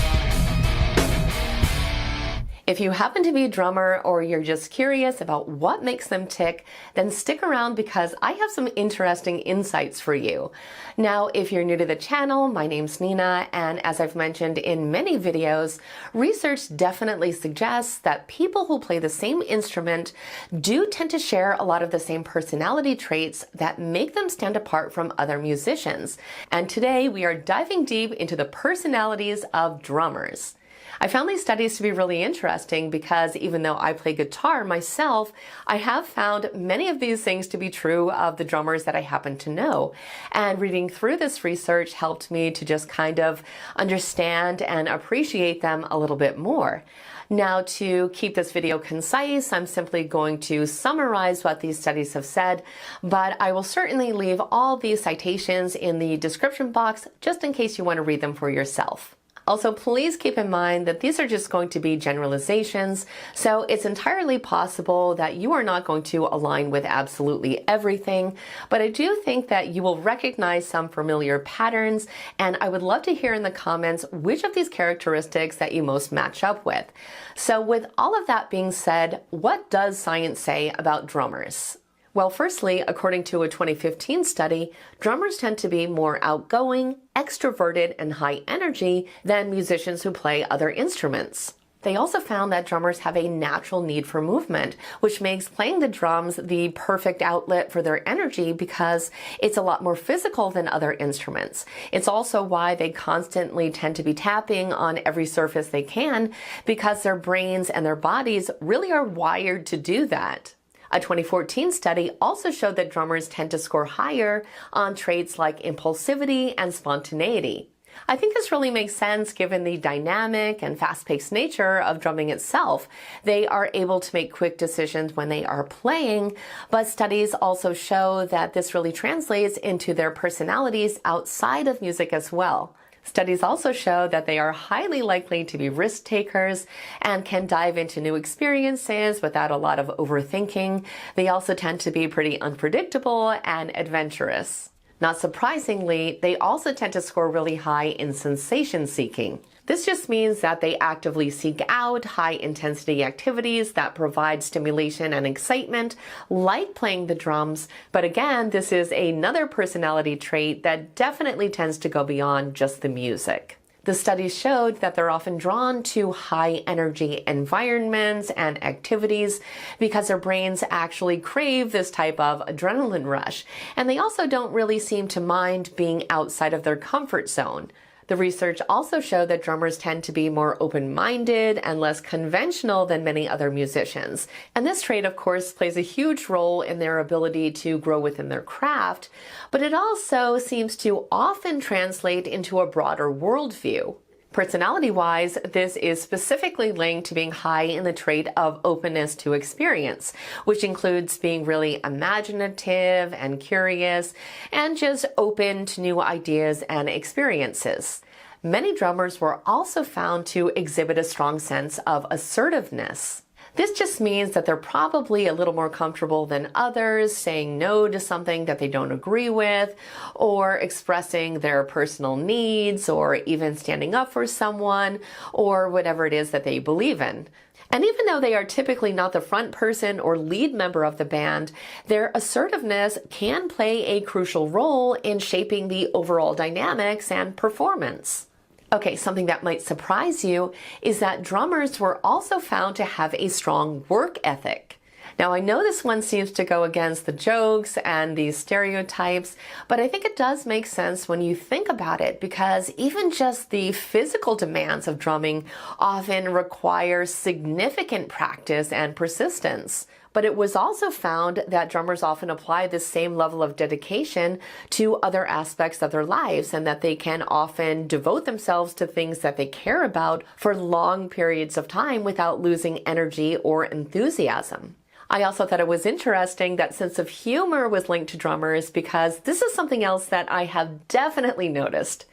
If you happen to be a drummer or you're just curious about what makes them tick, then stick around because I have some interesting insights for you. Now, if you're new to the channel, my name's Nina, and as I've mentioned in many videos, research definitely suggests that people who play the same instrument do tend to share a lot of the same personality traits that make them stand apart from other musicians. And today we are diving deep into the personalities of drummers. I found these studies to be really interesting because even though I play guitar myself, I have found many of these things to be true of the drummers that I happen to know. And reading through this research helped me to just kind of understand and appreciate them a little bit more. Now, to keep this video concise, I'm simply going to summarize what these studies have said, but I will certainly leave all these citations in the description box just in case you want to read them for yourself. Also, please keep in mind that these are just going to be generalizations, so it's entirely possible that you are not going to align with absolutely everything, but I do think that you will recognize some familiar patterns, and I would love to hear in the comments which of these characteristics that you most match up with. So with all of that being said, what does science say about drummers? Well, firstly, according to a 2015 study, drummers tend to be more outgoing, extroverted, and high energy than musicians who play other instruments. They also found that drummers have a natural need for movement, which makes playing the drums the perfect outlet for their energy because it's a lot more physical than other instruments. It's also why they constantly tend to be tapping on every surface they can because their brains and their bodies really are wired to do that. A 2014 study also showed that drummers tend to score higher on traits like impulsivity and spontaneity. I think this really makes sense given the dynamic and fast-paced nature of drumming itself. They are able to make quick decisions when they are playing, but studies also show that this really translates into their personalities outside of music as well. Studies also show that they are highly likely to be risk takers and can dive into new experiences without a lot of overthinking. They also tend to be pretty unpredictable and adventurous. Not surprisingly, they also tend to score really high in sensation seeking. This just means that they actively seek out high-intensity activities that provide stimulation and excitement, like playing the drums, but again, this is another personality trait that definitely tends to go beyond just the music. The studies showed that they're often drawn to high-energy environments and activities because their brains actually crave this type of adrenaline rush, and they also don't really seem to mind being outside of their comfort zone. The research also showed that drummers tend to be more open-minded and less conventional than many other musicians. And this trait, of course, plays a huge role in their ability to grow within their craft, but it also seems to often translate into a broader worldview. Personality-wise, this is specifically linked to being high in the trait of openness to experience, which includes being really imaginative and curious and just open to new ideas and experiences. Many drummers were also found to exhibit a strong sense of assertiveness. This just means that they're probably a little more comfortable than others saying no to something that they don't agree with, or expressing their personal needs, or even standing up for someone, or whatever it is that they believe in. And even though they are typically not the front person or lead member of the band, their assertiveness can play a crucial role in shaping the overall dynamics and performance. Okay, something that might surprise you is that drummers were also found to have a strong work ethic. Now, I know this one seems to go against the jokes and these stereotypes, but I think it does make sense when you think about it, because even just the physical demands of drumming often require significant practice and persistence. But it was also found that drummers often apply this same level of dedication to other aspects of their lives, and that they can often devote themselves to things that they care about for long periods of time without losing energy or enthusiasm. I also thought it was interesting that sense of humor was linked to drummers, because this is something else that I have definitely noticed.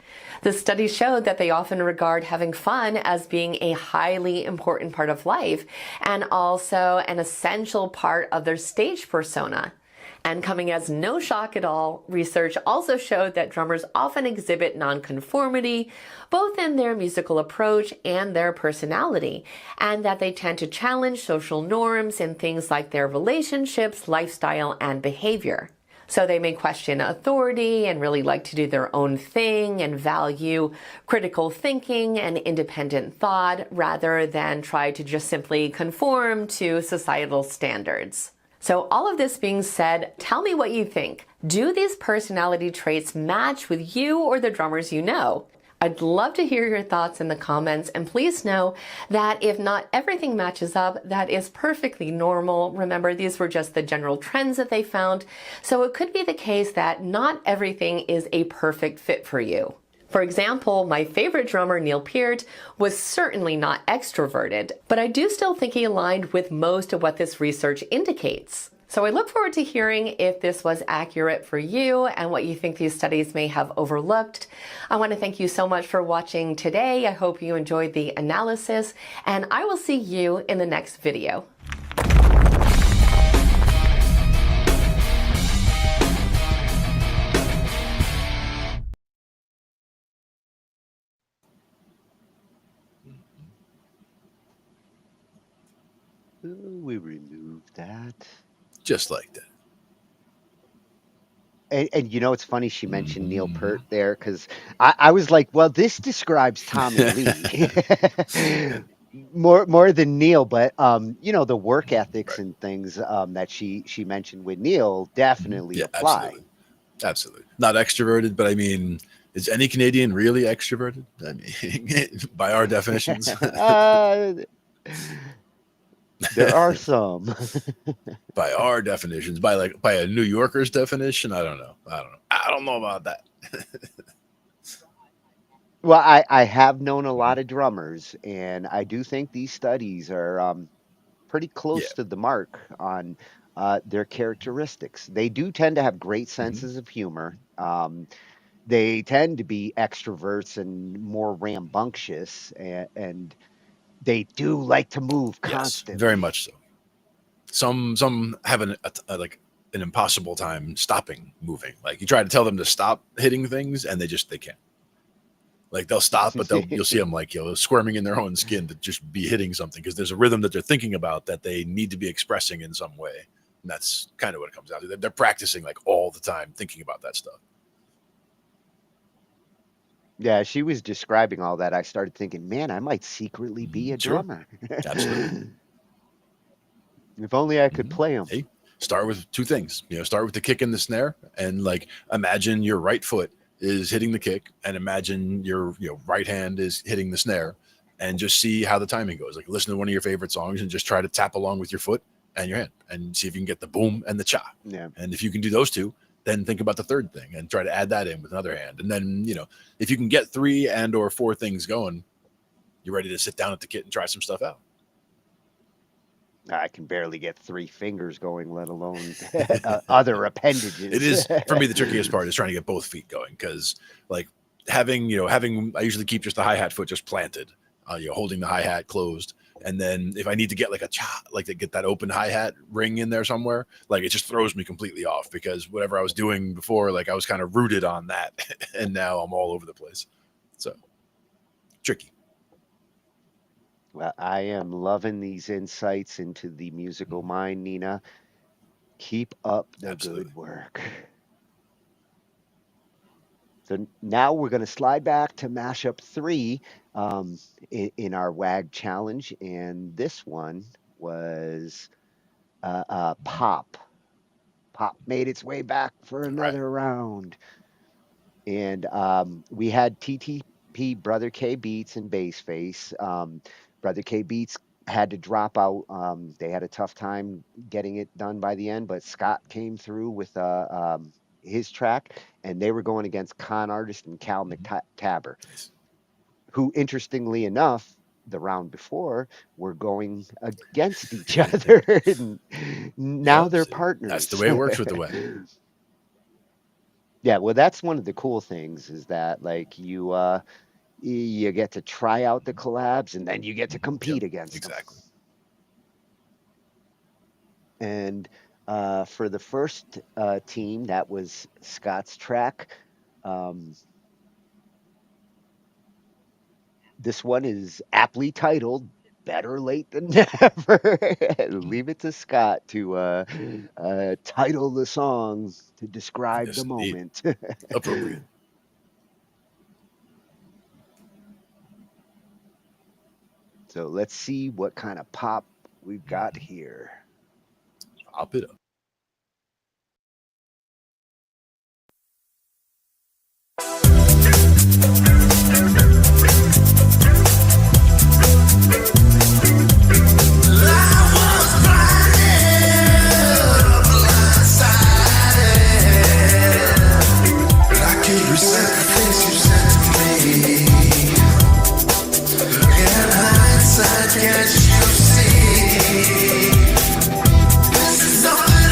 The study showed that they often regard having fun as being a highly important part of life, and also an essential part of their stage persona. And coming as no shock at all, research also showed that drummers often exhibit nonconformity, both in their musical approach and their personality, and that they tend to challenge social norms in things like their relationships, lifestyle, and behavior. So they may question authority and really like to do their own thing and value critical thinking and independent thought rather than try to just simply conform to societal standards. So all of this being said, tell me what you think. Do these personality traits match with you or the drummers you know? I'd love to hear your thoughts in the comments, and please know that if not everything matches up, that is perfectly normal. Remember, these were just the general trends that they found, so it could be the case that not everything is a perfect fit for you. For example, my favorite drummer, Neil Peart, was certainly not extroverted, but I do still think he aligned with most of what this research indicates. So I look forward to hearing if this was accurate for you and what you think these studies may have overlooked. I want to thank you so much for watching today. I hope you enjoyed the analysis, and I will see you in the next video. We removed that. Just like that. And you know, it's funny she mentioned Neil Peart there, because I was like, well, this describes Tommy Lee more than Neil, but you know, the work ethics and things that she mentioned with Neil definitely apply. Absolutely. Not extroverted, but I mean, is any Canadian really extroverted? I mean, by our definitions. There are some. By our definitions, by a New Yorker's definition, I don't know about that. Well, I have known a lot of drummers, and I do think these studies are pretty close to the mark on their characteristics. They do tend to have great senses of humor. They tend to be extroverts and more rambunctious, and they do like to move constantly. Very much so. Some have like an impossible time stopping moving. Like you try to tell them to stop hitting things and they can't. Like they'll stop, but you'll see them like, squirming in their own skin to just be hitting something because there's a rhythm that they're thinking about that they need to be expressing in some way. And that's kind of what it comes down to. They're practicing like all the time, thinking about that stuff. Yeah, she was describing all that. I started thinking, man, I might secretly be a drummer. Absolutely. If only I could play them. Hey, start with two things. Start with the kick and the snare, and like imagine your right foot is hitting the kick, and imagine your right hand is hitting the snare, and just see how the timing goes. Like listen to one of your favorite songs and just try to tap along with your foot and your hand, and see if you can get the boom and the cha. Yeah. And if you can do those two, then think about the third thing and try to add that in with another hand. And then, if you can get 3 and or 4 things going, you're ready to sit down at the kit and try some stuff out. I can barely get 3 fingers going, let alone other appendages. It is, for me, the trickiest part is trying to get both feet going because like having, I usually keep just the hi-hat foot just planted, holding the hi-hat closed. And then if I need to get like a cha, like to get that open hi-hat ring in there somewhere, like it just throws me completely off because whatever I was doing before, like I was kind of rooted on that. And now I'm all over the place. So tricky. Well, I am loving these insights into the musical mind, Nina. Keep up the good work. So now we're going to slide back to Mashup 3 in our WAG challenge. And this one was Pop. Pop made its way back for another round. And we had TTP, Brother K Beats, and Bassface. Brother K Beats had to drop out. They had a tough time getting it done by the end, but Scott came through with his track, and they were going against ConArtist and Cal McTabber, who, interestingly enough, the round before were going against each other. And now they're partners. That's the way it works with the way. Yeah, well, that's one of the cool things is that like you get to try out the collabs and then you get to compete against them. And for the first team, that was Scott's track. This one is aptly titled Better Late Than Never. Leave it to Scott to title the song to describe the moment. Appropriate. So let's see what kind of pop we've got here. Pop it up. Can't you see? This is all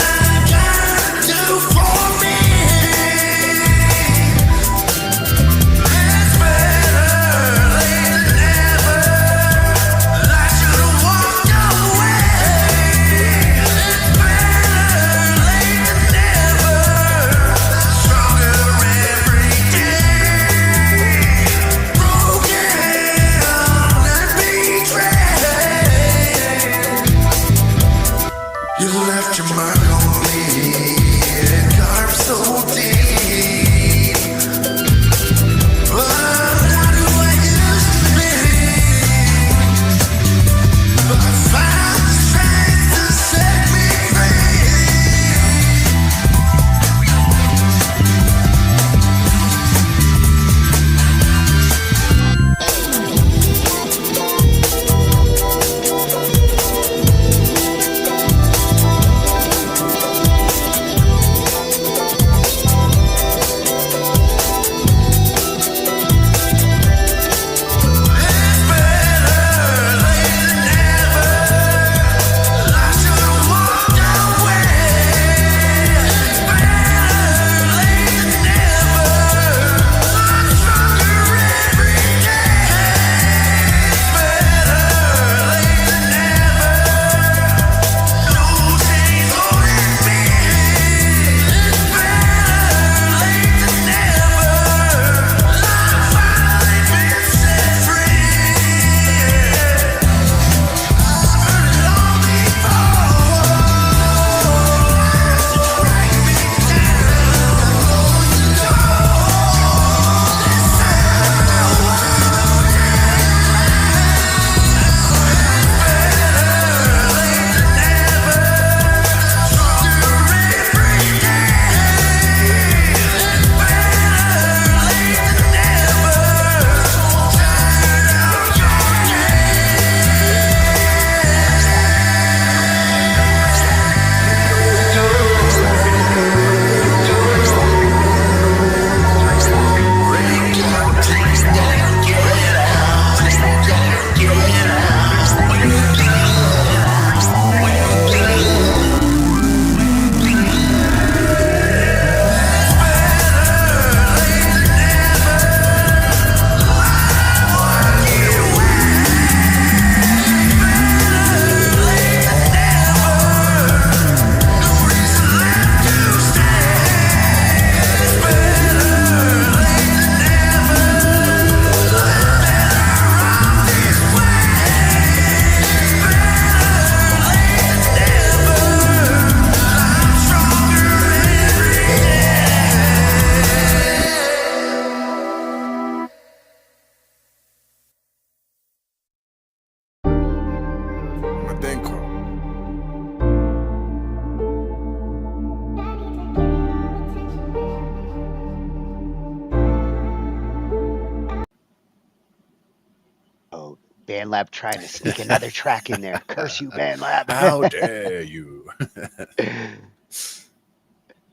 BandLab trying to sneak another track in there. Curse you, BandLab. How dare you?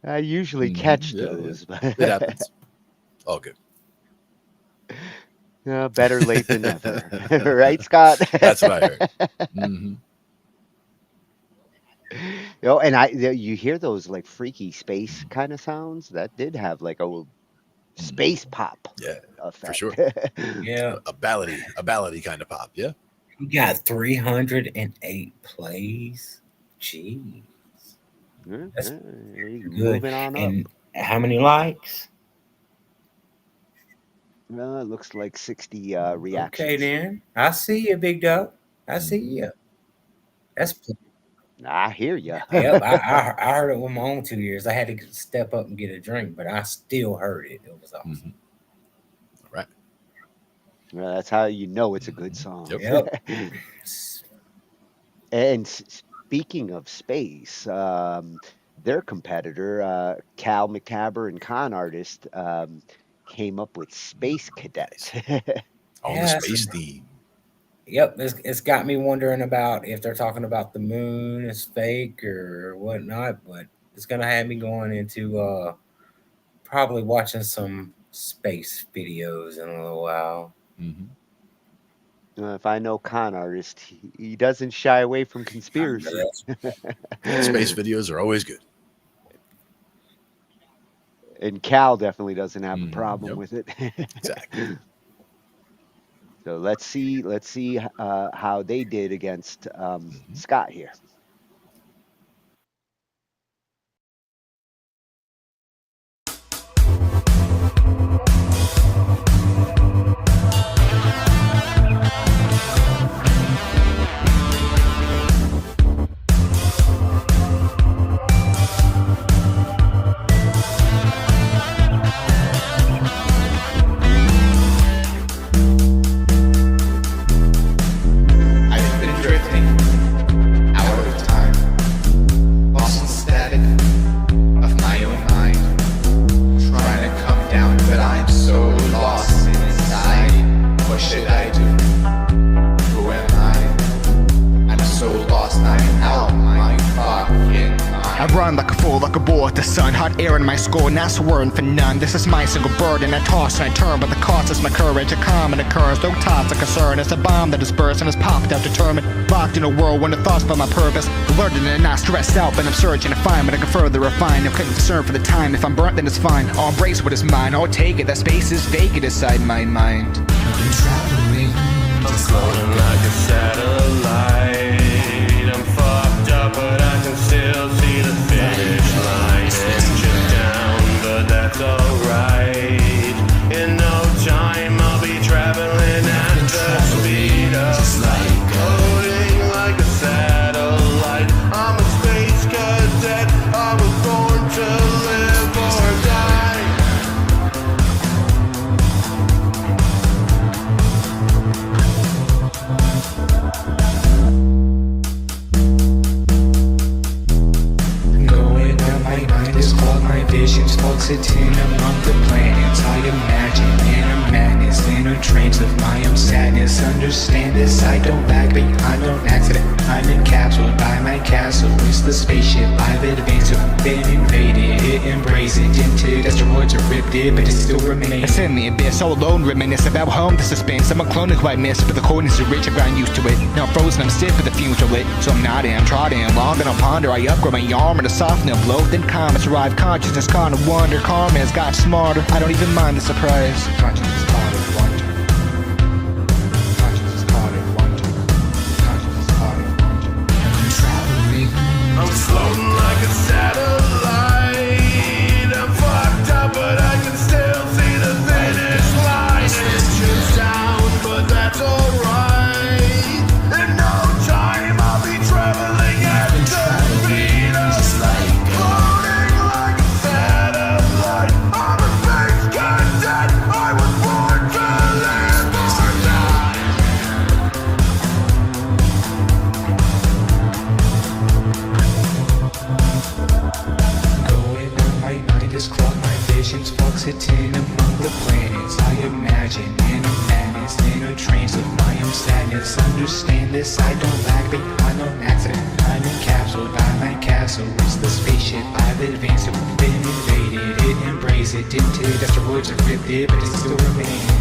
I usually catch those. It happens. All good. Better late than never. Right, Scott? That's what I heard. Mm-hmm. And you hear those like freaky space kind of sounds that did have like a space pop effect. For sure. Yeah. A ballady kind of pop. Yeah. You got 308 plays. Jeez. That's good. Moving on and up. How many likes? Well, it looks like 60 reactions. Okay, then. I see you, big dog. I see you. That's. I hear you. Yep, I heard it with my own 2 ears. I had to step up and get a drink, but I still heard it. It was awesome. Mm-hmm. All right. Well, that's how you know it's a good song. Yep. And speaking of space, their competitor, Cal McTabber and ConArtist, came up with Space Cadet. On the space theme. Yep, it's got me wondering about if they're talking about the moon is fake or whatnot, but it's gonna have me going into probably watching some space videos in a little while. Mm-hmm. If I know ConArtist, he doesn't shy away from conspiracy. Space videos are always good. And Cal definitely doesn't have a problem with it. Exactly. So let's see how they did against Scott here. Score, not swerving for none. This is my single burden. I toss and I turn, but the cost is my courage. A common occurrence, no thoughts of concern. It's a bomb that is burst and is popped out, determined. Locked in a world when the thoughts about my purpose. Alerted and not stressed out, but I'm searching to find what I can further refine. I'm concerned for the time. If I'm burnt, then it's fine. I'll embrace what is mine. I'll take it. That space is vacant inside my mind. I've been traveling, I'm floating like a satellite. I'm fucked up, but I can still see the finish line. That's alright. In no time I'll be traveling at the speed of light, floating like a satellite. I'm a space cadet. I was born to live or die. Going where my mind is clogged, my vision's fluoxetine among the planets. I imagine in a madness, in a trance of my own sadness. Understand this, I don't lag behind on accident. I'm encapsulated by my castle. It's the spaceship I've advanced to. Been invaded, it embrace it. Into asteroids are ripped it, but it still remains. It's in the abyss, all alone, reminisce about home, the suspense. I'm a clone of who I miss, but the coldness is rich, I've gotten used to it. Now I'm frozen, I'm stiff, but the fumes are lit. So I'm nodding, I'm trotting, long and I'll ponder. I upgrade my armor to soften and blow. Then comets arrive, consciousness kind of wonder. Karma has got smarter, I don't even mind the surprise. Consciousness caught in wonder. Consciousness caught in wonder. Consciousness caught in wonder. I'm traveling, I'm floating like a satellite. I'm fucked up, but I can still see the finish line. Engines down, but that's alright. In no time I'll be traveling at the speed of light, floating like a satellite. I'm a space cadet. I was born own sadness. Understand this, I don't lag behind on accident. I'm encapsulated by my castle. It's the spaceship I've advanced to. Been invaded, it embrace it. Tinted asteroids are ripped it, but it still remains.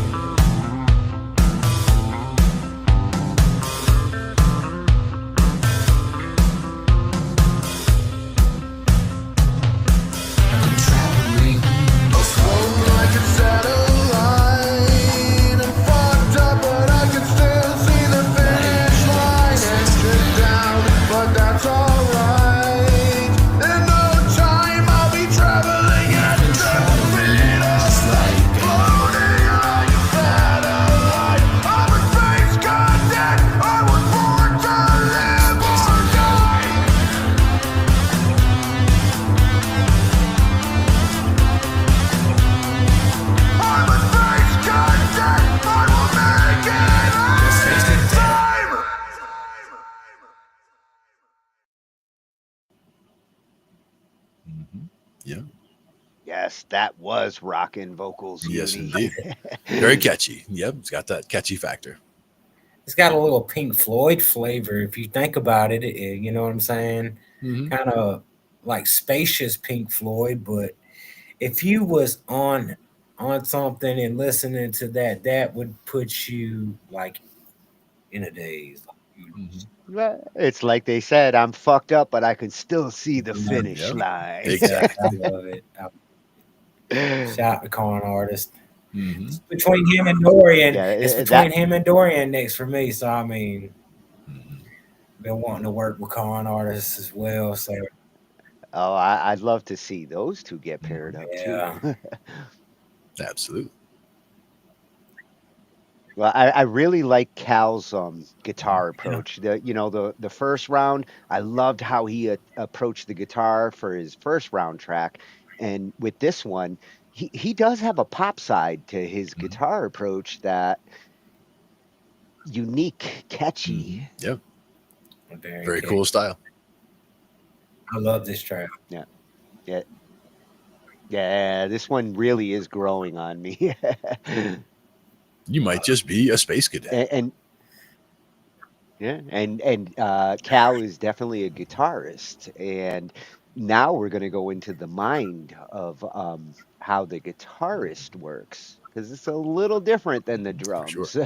Yeah. Yes, that was rockin' vocals. Yes, Uni. indeed. Very catchy. Yep, it's got that catchy factor. It's got a little Pink Floyd flavor if you think about it. You know what I'm saying? Kind of like spacious Pink Floyd, but if you was on something and listening to that, that would put you like in a daze. It's like they said, I'm fucked up, but I can still see the finish Yep. line. Exactly. I love it. Shout out to ConArtist. It's between him and Daurian. It's between him and Daurian next for me. So I mean, been wanting to work with ConArtist as well. So Oh, I'd love to see those two get paired up too. Absolutely. Well, I really like Cal's guitar approach. The first round, I loved how he approached the guitar for his first round track, and with this one, he does have a pop side to his guitar approach that unique, catchy. Yep. Very cool style. I love this track. Yeah. This one really is growing on me. You might just be a space cadet. And Cal is definitely a guitarist, and now we're going to go into the mind of how the guitarist works, because it's a little different than the drums. Sure.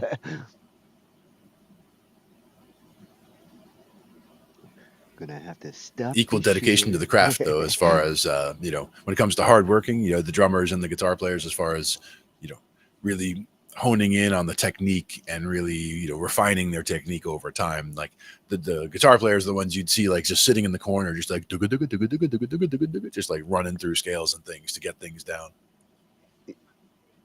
Gonna have to stuff Equal the dedication shit. to the craft, though, as far as when it comes to hard working, the drummers and the guitar players, as far as really honing in on the technique and really refining their technique over time. Like the guitar players are the ones you'd see like just sitting in the corner, just like just like running through scales and things to get things down.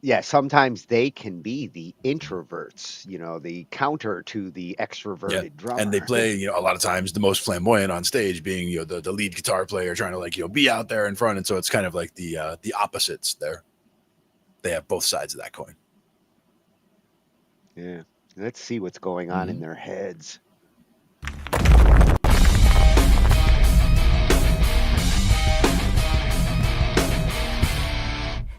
Yeah, sometimes they can be the introverts, the counter to the extroverted drummer. And they play, a lot of times the most flamboyant on stage, being the lead guitar player trying to be out there in front. And so it's kind of like the opposites there. They have both sides of that coin. Yeah, let's see what's going on in their heads.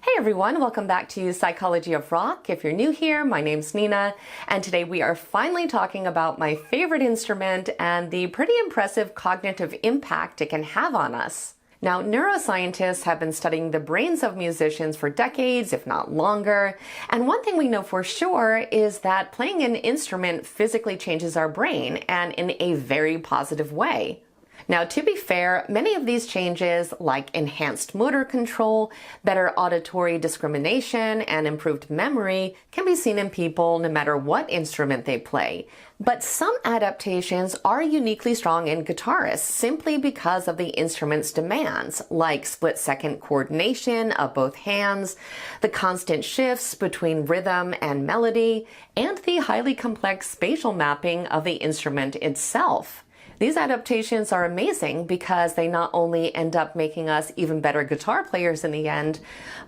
Hey everyone, welcome back to Psychology of Rock. If you're new here, my name's Nina, and today we are finally talking about my favorite instrument and the pretty impressive cognitive impact it can have on us. Now, neuroscientists have been studying the brains of musicians for decades, if not longer, and one thing we know for sure is that playing an instrument physically changes our brain, and in a very positive way. Now, to be fair, many of these changes, like enhanced motor control, better auditory discrimination, and improved memory, can be seen in people no matter what instrument they play. But some adaptations are uniquely strong in guitarists simply because of the instrument's demands, like split-second coordination of both hands, the constant shifts between rhythm and melody, and the highly complex spatial mapping of the instrument itself. These adaptations are amazing because they not only end up making us even better guitar players in the end,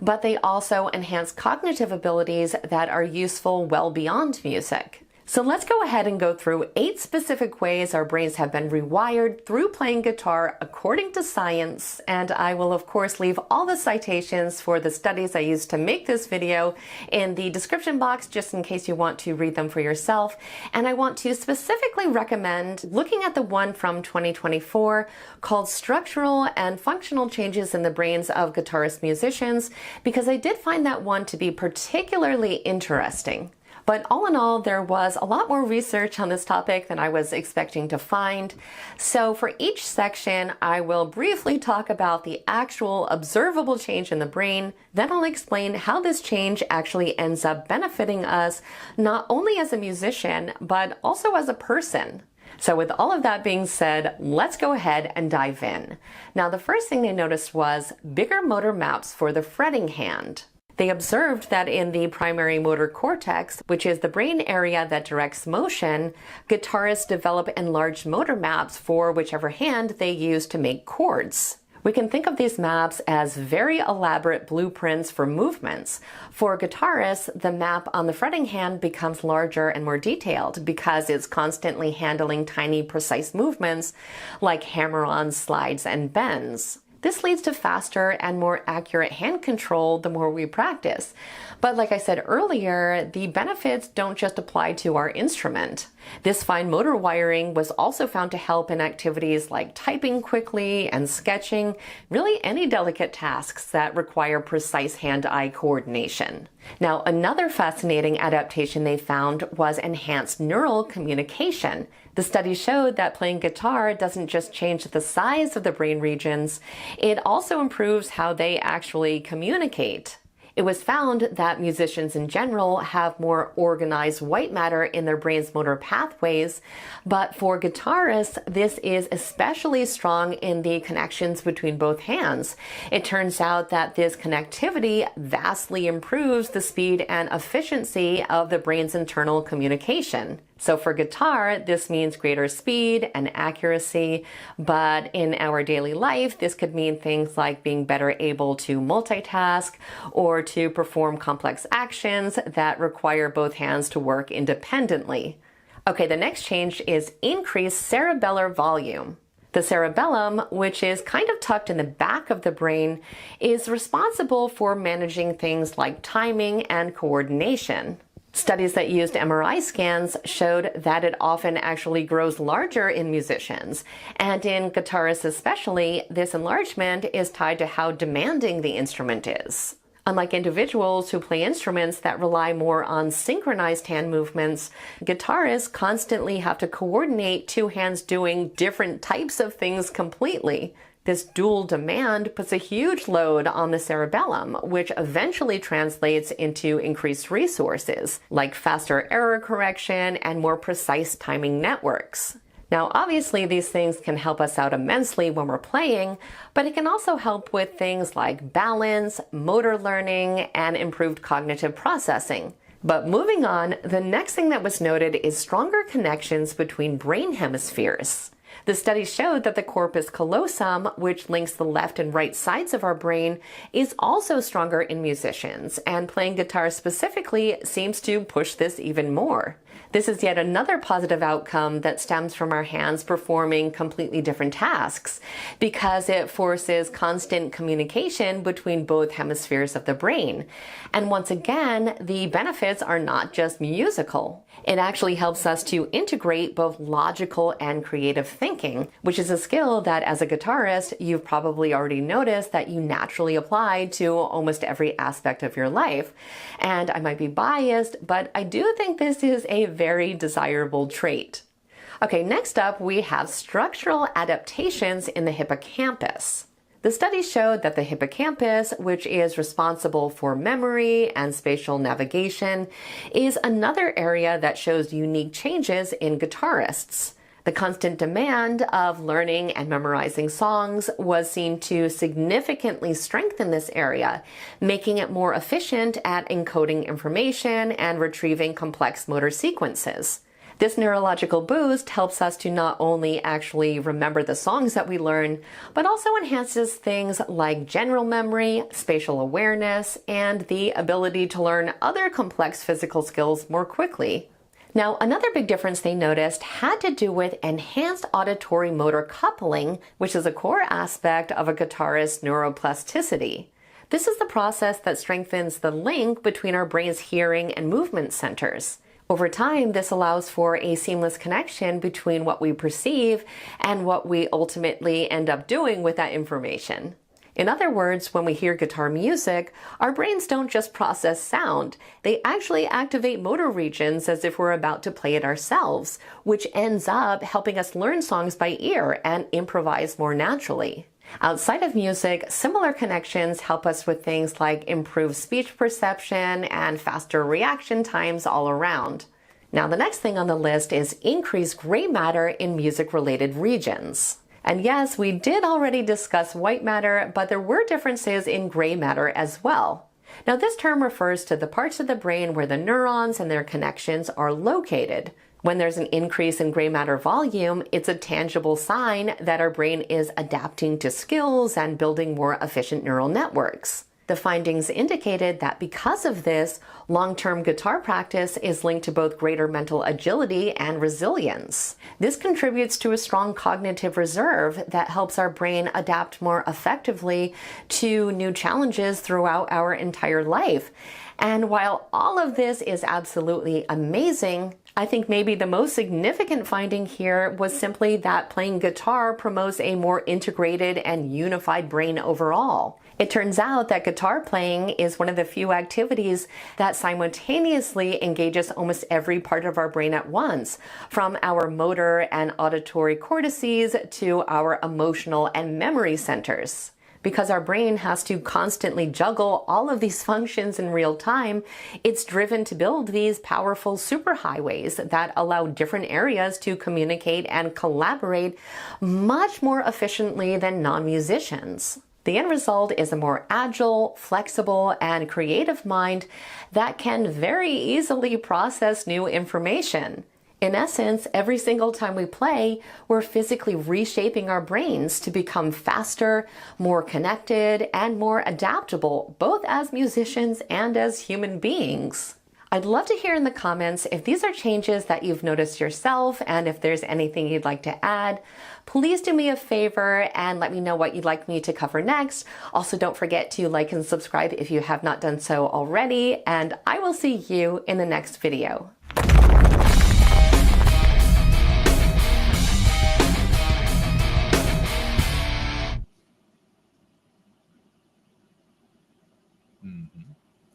but they also enhance cognitive abilities that are useful well beyond music. So let's go ahead and go through 8 specific ways our brains have been rewired through playing guitar according to science, and I will of course leave all the citations for the studies I used to make this video in the description box just in case you want to read them for yourself. And I want to specifically recommend looking at the one from 2024 called Structural and Functional Changes in the Brains of Guitarist Musicians, because I did find that one to be particularly interesting. But all in all, there was a lot more research on this topic than I was expecting to find. So for each section, I will briefly talk about the actual observable change in the brain. Then I'll explain how this change actually ends up benefiting us, not only as a musician, but also as a person. So with all of that being said, let's go ahead and dive in. Now, the first thing they noticed was bigger motor maps for the fretting hand. They observed that in the primary motor cortex, which is the brain area that directs motion, guitarists develop enlarged motor maps for whichever hand they use to make chords. We can think of these maps as very elaborate blueprints for movements. For guitarists, the map on the fretting hand becomes larger and more detailed because it's constantly handling tiny, precise movements like hammer-ons, slides, and bends. This leads to faster and more accurate hand control the more we practice. But like I said earlier, the benefits don't just apply to our instrument. This fine motor wiring was also found to help in activities like typing quickly and sketching, really any delicate tasks that require precise hand-eye coordination. Now, another fascinating adaptation they found was enhanced neural communication. The study showed that playing guitar doesn't just change the size of the brain regions, it also improves how they actually communicate. It was found that musicians in general have more organized white matter in their brain's motor pathways, but for guitarists, this is especially strong in the connections between both hands. It turns out that this connectivity vastly improves the speed and efficiency of the brain's internal communication. So for guitar, this means greater speed and accuracy, but in our daily life, this could mean things like being better able to multitask or to perform complex actions that require both hands to work independently. Okay, the next change is increased cerebellar volume. The cerebellum, which is kind of tucked in the back of the brain, is responsible for managing things like timing and coordination. Studies that used MRI scans showed that it often actually grows larger in musicians, and in guitarists especially, this enlargement is tied to how demanding the instrument is. Unlike individuals who play instruments that rely more on synchronized hand movements, guitarists constantly have to coordinate two hands doing different types of things completely. This dual demand puts a huge load on the cerebellum, which eventually translates into increased resources, like faster error correction and more precise timing networks. Now, obviously, these things can help us out immensely when we're playing, but it can also help with things like balance, motor learning, and improved cognitive processing. But moving on, the next thing that was noted is stronger connections between brain hemispheres. The study showed that the corpus callosum, which links the left and right sides of our brain, is also stronger in musicians, and playing guitar specifically seems to push this even more. This is yet another positive outcome that stems from our hands performing completely different tasks, because it forces constant communication between both hemispheres of the brain. And once again, the benefits are not just musical. It actually helps us to integrate both logical and creative thinking, which is a skill that as a guitarist, you've probably already noticed that you naturally apply to almost every aspect of your life. And I might be biased, but I do think this is a very desirable trait. Okay, next up we have structural adaptations in the hippocampus. The study showed that the hippocampus, which is responsible for memory and spatial navigation, is another area that shows unique changes in guitarists. The constant demand of learning and memorizing songs was seen to significantly strengthen this area, making it more efficient at encoding information and retrieving complex motor sequences. This neurological boost helps us to not only actually remember the songs that we learn, but also enhances things like general memory, spatial awareness, and the ability to learn other complex physical skills more quickly. Now, another big difference they noticed had to do with enhanced auditory motor coupling, which is a core aspect of a guitarist's neuroplasticity. This is the process that strengthens the link between our brain's hearing and movement centers. Over time, this allows for a seamless connection between what we perceive and what we ultimately end up doing with that information. In other words, when we hear guitar music, our brains don't just process sound. They actually activate motor regions as if we're about to play it ourselves, which ends up helping us learn songs by ear and improvise more naturally. Outside of music, similar connections help us with things like improved speech perception and faster reaction times all around. Now, the next thing on the list is increased gray matter in music-related regions. And yes, we did already discuss white matter, but there were differences in gray matter as well. Now, this term refers to the parts of the brain where the neurons and their connections are located. When there's an increase in gray matter volume, it's a tangible sign that our brain is adapting to skills and building more efficient neural networks. The findings indicated that because of this, long-term guitar practice is linked to both greater mental agility and resilience. This contributes to a strong cognitive reserve that helps our brain adapt more effectively to new challenges throughout our entire life. And while all of this is absolutely amazing, I think maybe the most significant finding here was simply that playing guitar promotes a more integrated and unified brain overall. It turns out that guitar playing is one of the few activities that simultaneously engages almost every part of our brain at once, from our motor and auditory cortices to our emotional and memory centers. Because our brain has to constantly juggle all of these functions in real time, it's driven to build these powerful superhighways that allow different areas to communicate and collaborate much more efficiently than non-musicians. The end result is a more agile, flexible, and creative mind that can very easily process new information. In essence, every single time we play, we're physically reshaping our brains to become faster, more connected, and more adaptable, both as musicians and as human beings. I'd love to hear in the comments if these are changes that you've noticed yourself, and if there's anything you'd like to add. Please do me a favor and let me know what you'd like me to cover next. Also, don't forget to like and subscribe if you have not done so already, and I will see you in the next video.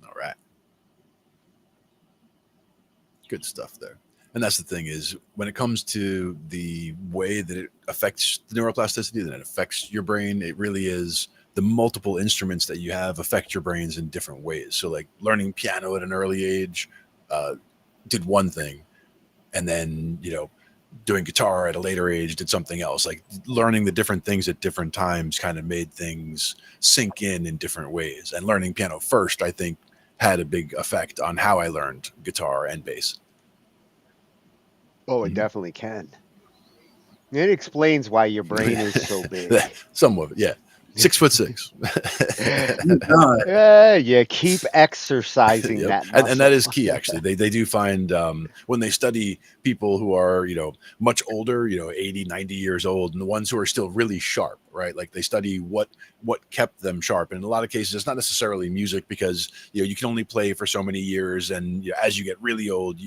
All right. Good stuff there. And that's the thing is when it comes to the way that it affects the neuroplasticity, that it affects your brain, it really is the multiple instruments that you have affect your brains in different ways. So like learning piano at an early age did one thing. And then, doing guitar at a later age did something else. Like learning the different things at different times kind of made things sink in different ways. And learning piano first, I think, had a big effect on how I learned guitar and bass. Oh, it definitely can. It explains why your brain is so big. Some of it, yeah. 6'6". You keep exercising Yep. that muscle. And that is key, actually. They do find when they study people who are, much older, 80, 90 years old, and the ones who are still really sharp, right? Like they study what kept them sharp. And in a lot of cases, it's not necessarily music because, you can only play for so many years. And as you get really old,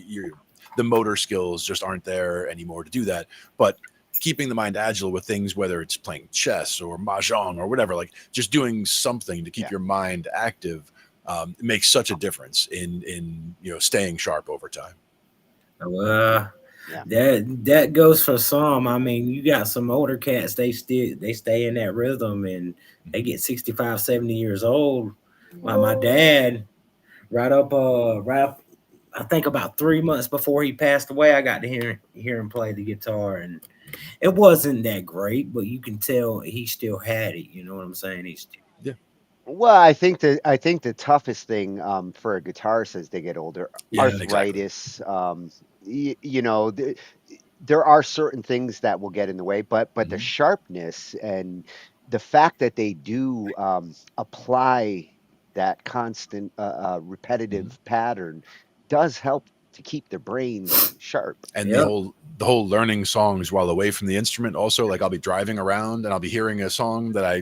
the motor skills just aren't there anymore to do that. But keeping the mind agile with things, whether it's playing chess or mahjong or whatever, like just doing something to keep your mind active makes such a difference in staying sharp over time. Well, that goes for some. I mean, you got some older cats, they stay in that rhythm and they get 65, 70 years old. Like my dad, right up I think about 3 months before he passed away, I got to hear him play the guitar, and it wasn't that great, but you can tell he still had it. You know what I'm saying? Well, I think the toughest thing for a guitarist as they get older, arthritis. Exactly. There are certain things that will get in the way, but the sharpness and the fact that they do apply that constant repetitive pattern does help to keep their brains sharp. And the whole learning songs while away from the instrument also, like I'll be driving around and I'll be hearing a song that I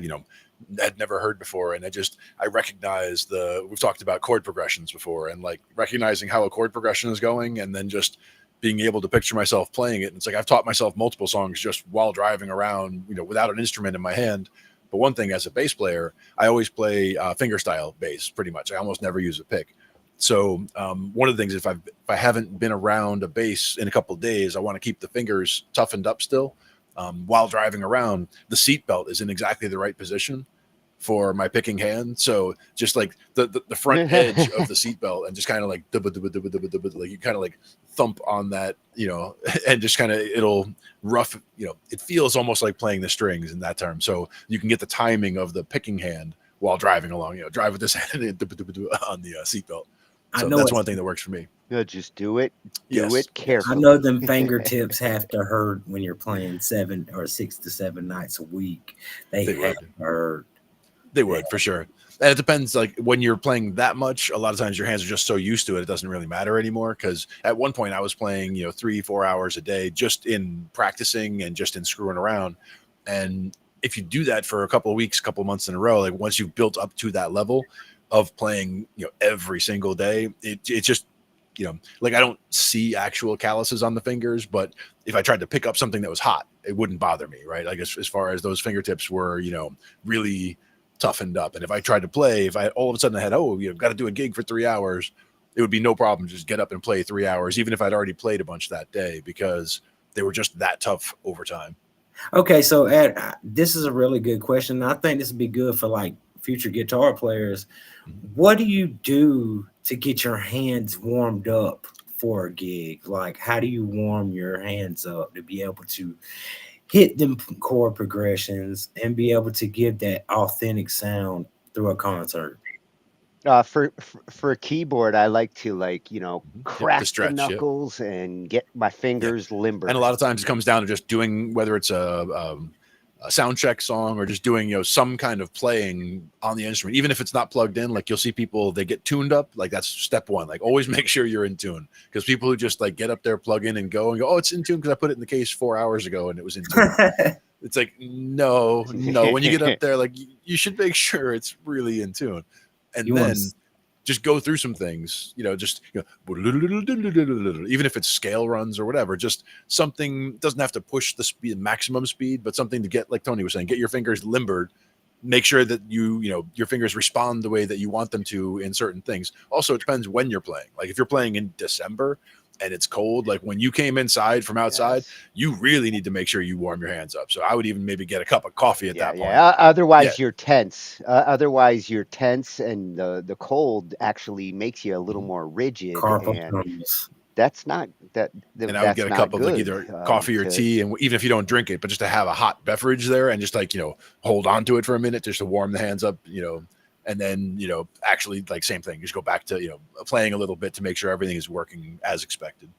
had never heard before, and I recognize we've talked about chord progressions before, and like recognizing how a chord progression is going, and then just being able to picture myself playing it. And it's like I've taught myself multiple songs just while driving around, without an instrument in my hand. But one thing, as a bass player, I always play fingerstyle bass pretty much. I almost never use a pick. So one of the things, if I haven't been around a bass in a couple of days, I want to keep the fingers toughened up still. While driving around, the seat belt is in exactly the right position for my picking hand. So just like the front edge of the seat belt, and just kind of like like you kind of like thump on that, and just kind of it'll rough, it feels almost like playing the strings in that term. So you can get the timing of the picking hand while driving along, drive with this hand on the seat belt. So that's one thing that works for me. Just do it. Do it carefully. I know them fingertips have to hurt when you're playing 7 or 6 to 7 nights a week. They have to hurt. They would, for sure. And it depends, like when you're playing that much, a lot of times your hands are just so used to it, it doesn't really matter anymore. Because at one point I was playing, 3-4 hours a day just in practicing and just in screwing around. And if you do that for a couple of weeks, couple of months in a row, like once you've built up to that level of playing, every single day, it's just, like I don't see actual calluses on the fingers, but if I tried to pick up something that was hot, it wouldn't bother me, right? Like as far as those fingertips were, really toughened up. And if I tried to play, if I all of a sudden I had, you've got to do a gig for 3 hours, it would be no problem. Just get up and play 3 hours, even if I'd already played a bunch that day, because they were just that tough over time. Okay. So Ed, this is a really good question. I think this would be good for like future guitar players. What do you do to get your hands warmed up for a gig? Like, how do you warm your hands up to be able to hit them chord progressions and be able to give that authentic sound through a concert? For a keyboard, I like to crack the stretch, knuckles and get my fingers limber. And a lot of times it comes down to just doing, whether it's a sound check song or just doing some kind of playing on the instrument, even if it's not plugged in. Like you'll see people, they get tuned up, like that's step one. Like always make sure you're in tune, because people who just like get up there, plug in and go, oh, it's in tune because I put it in the case 4 hours ago and it was in tune. It's like no, when you get up there, like you should make sure it's really in tune. And then just go through some things, just even if it's scale runs or whatever, just something. Doesn't have to push the speed, maximum speed, but something to get, like Tony was saying, get your fingers limbered. Make sure that your fingers respond the way that you want them to in certain things. Also, it depends when you're playing. Like if you're playing in December and it's cold, like when you came inside from outside, you really need to make sure you warm your hands up. So I would even maybe get a cup of coffee at that point. Otherwise you're tense. And the cold actually makes you a little more rigid. And that's not that. And I would get a cup of like either coffee or tea, and even if you don't drink it, but just to have a hot beverage there and just like hold on to it for a minute just to warm the hands up, and then actually like same thing, just go back to playing a little bit to make sure everything is working as expected.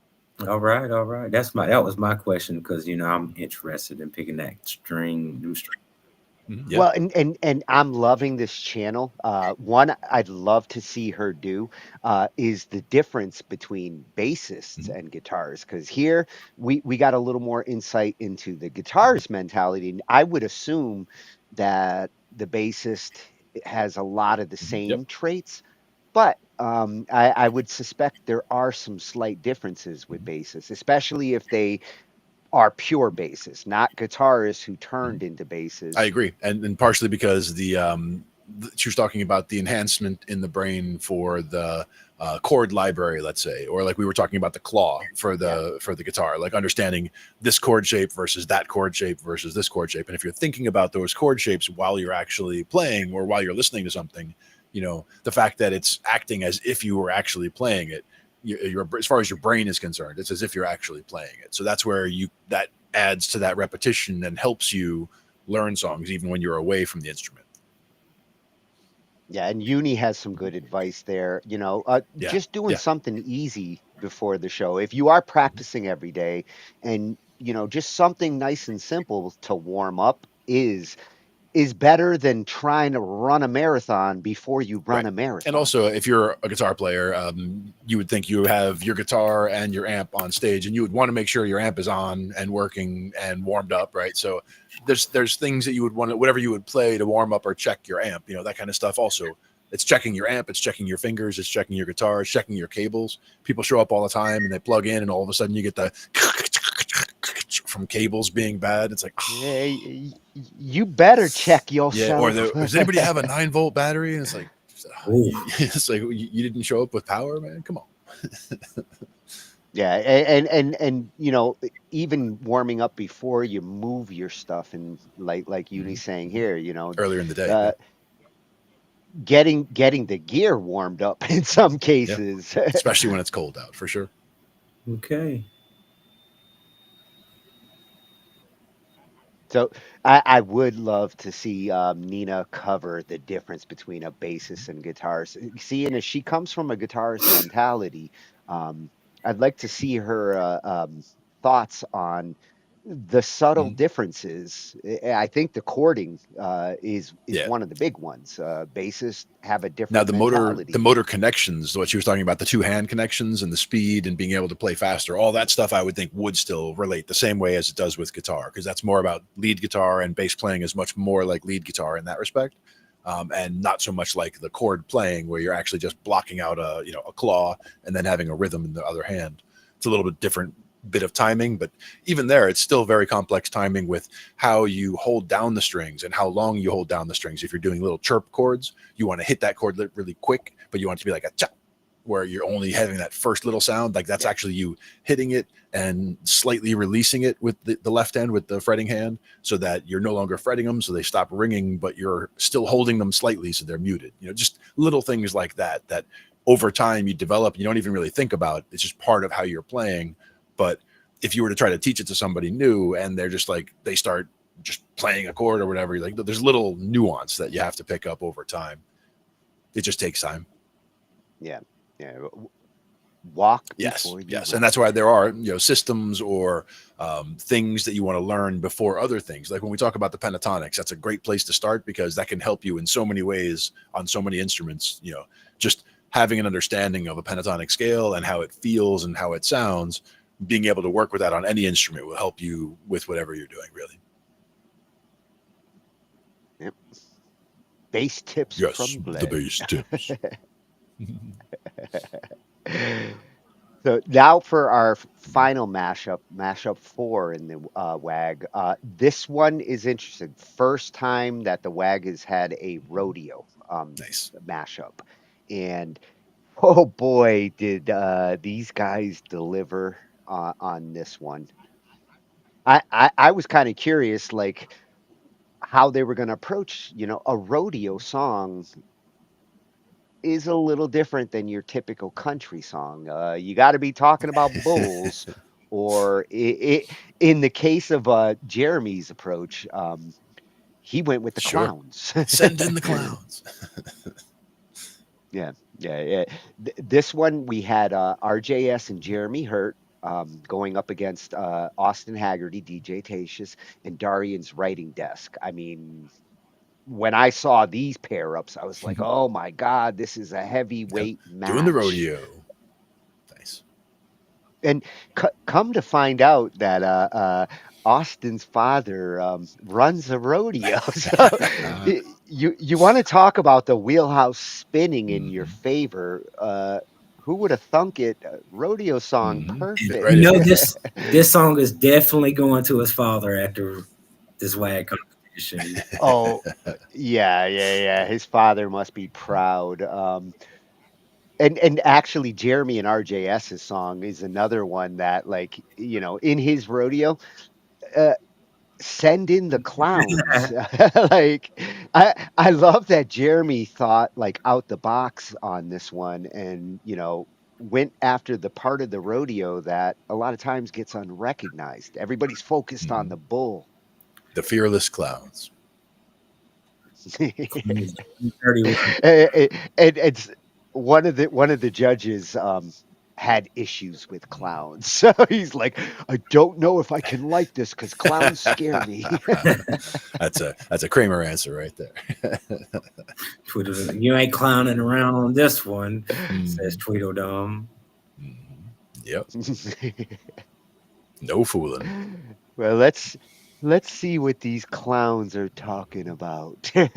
All right. That was my question, because I'm interested in picking that new string. Mm-hmm. Yeah. Well, and I'm loving this channel. One I'd love to see her do is the difference between bassists and guitarists, because here we got a little more insight into the guitarist mentality. And I would assume that the bassist has a lot of the same traits, but I would suspect there are some slight differences with bassists, especially if they are pure bassists, not guitarists who turned into bassists. I agree, and partially because she was talking about the enhancement in the brain for the chord library, let's say, or like we were talking about the claw for the guitar, like understanding this chord shape versus that chord shape versus this chord shape. And if you're thinking about those chord shapes while you're actually playing or while you're listening to something, the fact that it's acting as if you were actually playing it, you're, as far as your brain is concerned, it's as if you're actually playing it. So that's where that adds to that repetition and helps you learn songs even when you're away from the instrument. Yeah, and Uni has some good advice there. Just doing something easy before the show. If you are practicing every day, and just something nice and simple to warm up is is better than trying to run a marathon before you run Right. a marathon. And also, if you're a guitar player, you would think you have your guitar and your amp on stage, and you would want to make sure your amp is on and working and warmed up, right? So there's things that you would want to, whatever you would play to warm up or check your amp, that kind of stuff. Also, it's checking your amp, it's checking your fingers, it's checking your guitar, it's checking your cables. People show up all the time and they plug in, and all of a sudden you get the from cables being bad. It's like, hey, you better check yourself. yeah. Or does anybody have a 9-volt battery? And it's like, it's like you didn't show up with power, man. Come on. Yeah, and even warming up before you move your stuff, and like Uni's saying here, earlier in the day, getting the gear warmed up in some cases, especially when it's cold out, for sure. Okay. So I would love to see Nina cover the difference between a bassist and guitarist. Seeing as she comes from a guitarist mentality, I'd like to see her thoughts on the subtle differences. I think the chording is one of the big ones. Bassists have a different Now the mentality. motor connections, what she was talking about, the 2-hand connections and the speed and being able to play faster, all that stuff I would think would still relate the same way as it does with guitar, because that's more about lead guitar, and bass playing is much more like lead guitar in that respect, and not so much like the chord playing where you're actually just blocking out a claw and then having a rhythm in the other hand. It's a little bit different bit of timing, but even there it's still very complex timing with how you hold down the strings and how long you hold down the strings. If you're doing little chirp chords, you want to hit that chord really quick, but you want it to be like a chop, where you're only having that first little sound, like that's actually you hitting it and slightly releasing it with the left hand, with the fretting hand, so that you're no longer fretting them, so they stop ringing, but you're still holding them slightly so they're muted. Just little things like that over time you develop, you don't even really think about. It's just part of how you're playing. But if you were to try to teach it to somebody new and they're just like, they start just playing a chord or whatever, like there's little nuance that you have to pick up over time. It just takes time. Yeah. Walk. Yes. Before you Yes. run. And that's why there are, systems or things that you want to learn before other things. Like when we talk about the pentatonics, that's a great place to start, because that can help you in so many ways on so many instruments. Just having an understanding of a pentatonic scale and how it feels and how it sounds, being able to work with that on any instrument will help you with whatever you're doing, really. Yep. Bass tips Yes, from Blake. the bass tips. So now for our final mashup 4 in the WAG. This one is interesting. First time that the WAG has had a rodeo mashup. And oh boy, did these guys deliver on this one. I was kind of curious, like how they were going to approach, a rodeo song is a little different than your typical country song. You got to be talking about bulls, or in the case of Jeremy's approach, he went with the clowns. Send in the clowns. Yeah. This one we had RJS and Jeremy Hurt going up against Austin Haggerty, DJ Tatius, and Daurian's Writing Desk. I mean, when I saw these pair ups, I was like, oh my God, this is a heavyweight match. Doing the rodeo. Nice. And come to find out that Austin's father runs a rodeo. So you want to talk about the wheelhouse spinning in your favor. Who would have thunk it? Rodeo song, perfect. This song is definitely going to his father after this WAG competition. Oh, yeah. His father must be proud. And actually, Jeremy and RJS's song is another one that, like, in his rodeo, send in the clowns. Like, I love that Jeremy thought like out the box on this one, and went after the part of the rodeo that a lot of times gets unrecognized. Everybody's focused on the bull. The fearless clowns. It's one of the judges had issues with clowns. So he's like, I don't know if I can like this because clowns scare me. That's a Kramer answer right there. Tweedledum, you ain't clowning around on this one, says Tweedledum. Yep. No fooling. Well, let's see what these clowns are talking about. In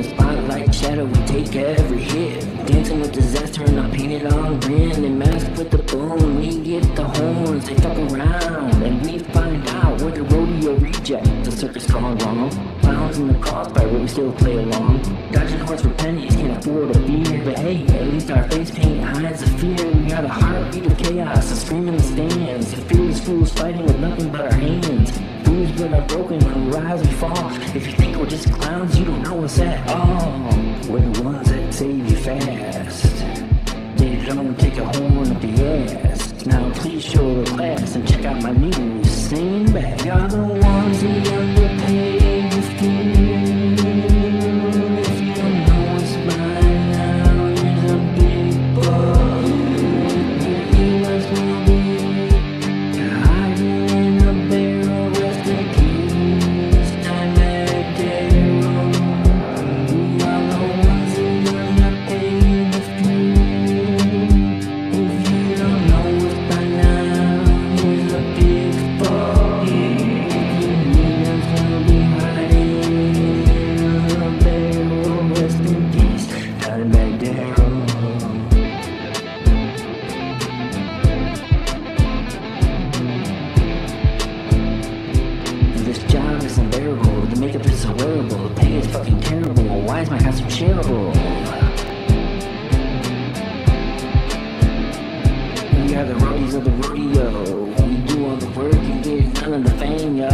the spotlight, shadow, we take every hit. Dancing with disaster and I paint it on red. They mask with the bone, we get the horns. They fuck around and we find out we're the rodeo reject. The circus gone wrong. Clowns in the crossfire, but we still play along. Dodging horse for pennies, can't afford a beer. But hey, at least our face paint hides the fear. We got a heartbeat of chaos, a scream in the stands. The fearless fools fighting with nothing but our hands. Fools but are broken when we rise and fall. If you think we're just clowns, you don't know us at all. We're the ones that save you fast. They don't take a horn up the ass. Now please show the class and check out my news. Singing back, you're the ones that underpaid the fool. If you don't know us by now, here's a big bug. You must will be hiding in a barrel. Rest in peace, Dimebag Darrell. We are the ones that underpaid the fool. If you don't know us by now, here's a big bug. You must will be hiding in a barrel. Rest in peace, Dimebag Darrell. This job is unbearable, the makeup is unwearable, the pay is fucking terrible, why is my costume shareable? We are the roadies of the rodeo, we do all the work and get none of the fame, yo.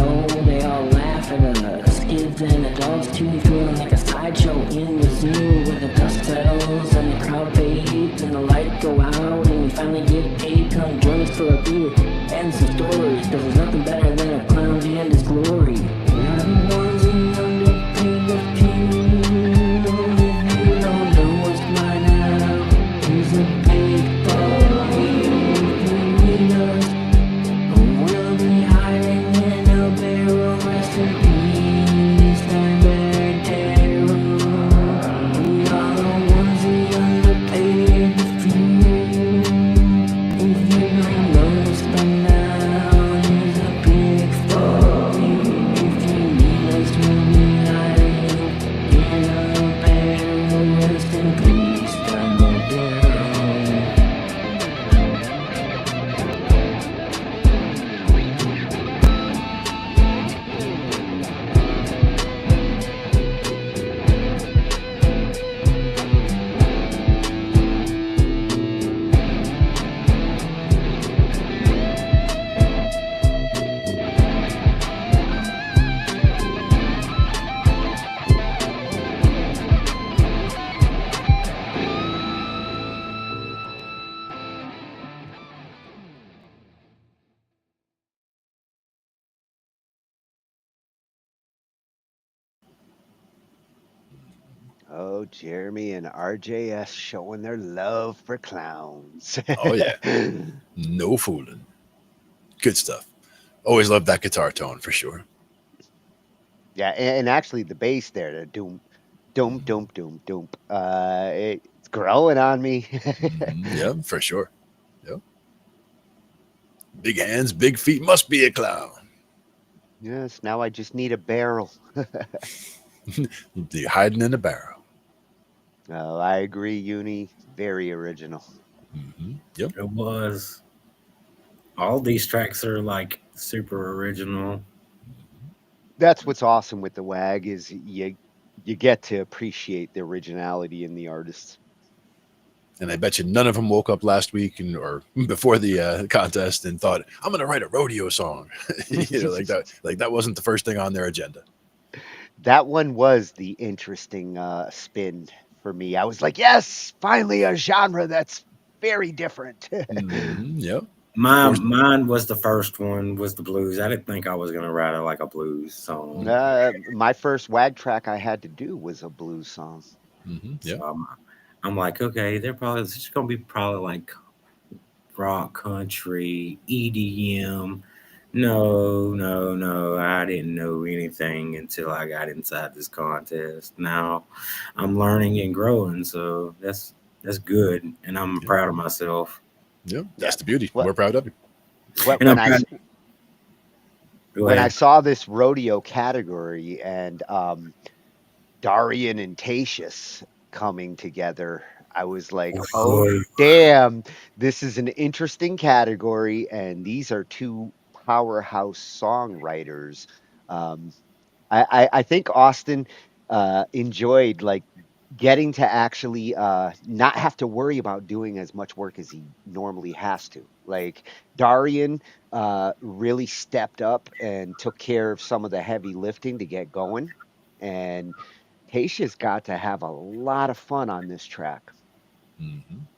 They all laugh at us, kids and adults too, feeling like a sideshow in the zoo. Where the dust settles and the crowd fades and the lights go out and we finally get paid. Come join us for a beer and some stories, cause there's nothing better than a clown and his glory. We are the ones who underpaid the few. If you don't know what's mine now, here's a big bug. If you need us, we'll be hiding in a barrel. Rest in peace, Dimebag Darrell. We are the ones who underpaid the few. If you don't know us by now, here's a big bug. If you need us, we'll be hiding in a barrel. Rest in peace, Dimebag Darrell. Oh, Jeremy and RJS showing their love for clowns. Oh yeah. No fooling. Good stuff. Always loved that guitar tone for sure. Yeah, and actually the bass there, the doom, doom, doom, doom, doom. It's growing on me. Yeah, for sure. Yep. Big hands, big feet, must be a clown. Yes, now I just need a barrel. You're hiding in a barrel. Oh, I agree, Uni. Very original. Yep. It was. All these tracks are like super original. That's what's awesome with the WAG is you get to appreciate the originality in the artists. And I bet you none of them woke up last week or before the contest and thought, I'm going to write a rodeo song. Like that wasn't the first thing on their agenda. That one was the interesting spin for me. I was like, yes, finally a genre that's very different. Yep. Mine was the first one, was the blues. I didn't think I was going to write it like a blues song. My first WAG track I had to do was a blues song. Yeah. So I'm like, okay, it's just going to be probably like rock, country, EDM. No. I didn't know anything until I got inside this contest. Now I'm learning and growing, so that's good, and I'm proud of myself. Yeah, that's the beauty. We're proud of you. When I saw this rodeo category and Daurian and Tatius coming together, I was like, oh, damn, this is an interesting category, and these are two powerhouse songwriters. I think Austin enjoyed like getting to actually not have to worry about doing as much work as he normally has to. Like Daurian really stepped up and took care of some of the heavy lifting to get going, and Tatius got to have a lot of fun on this track.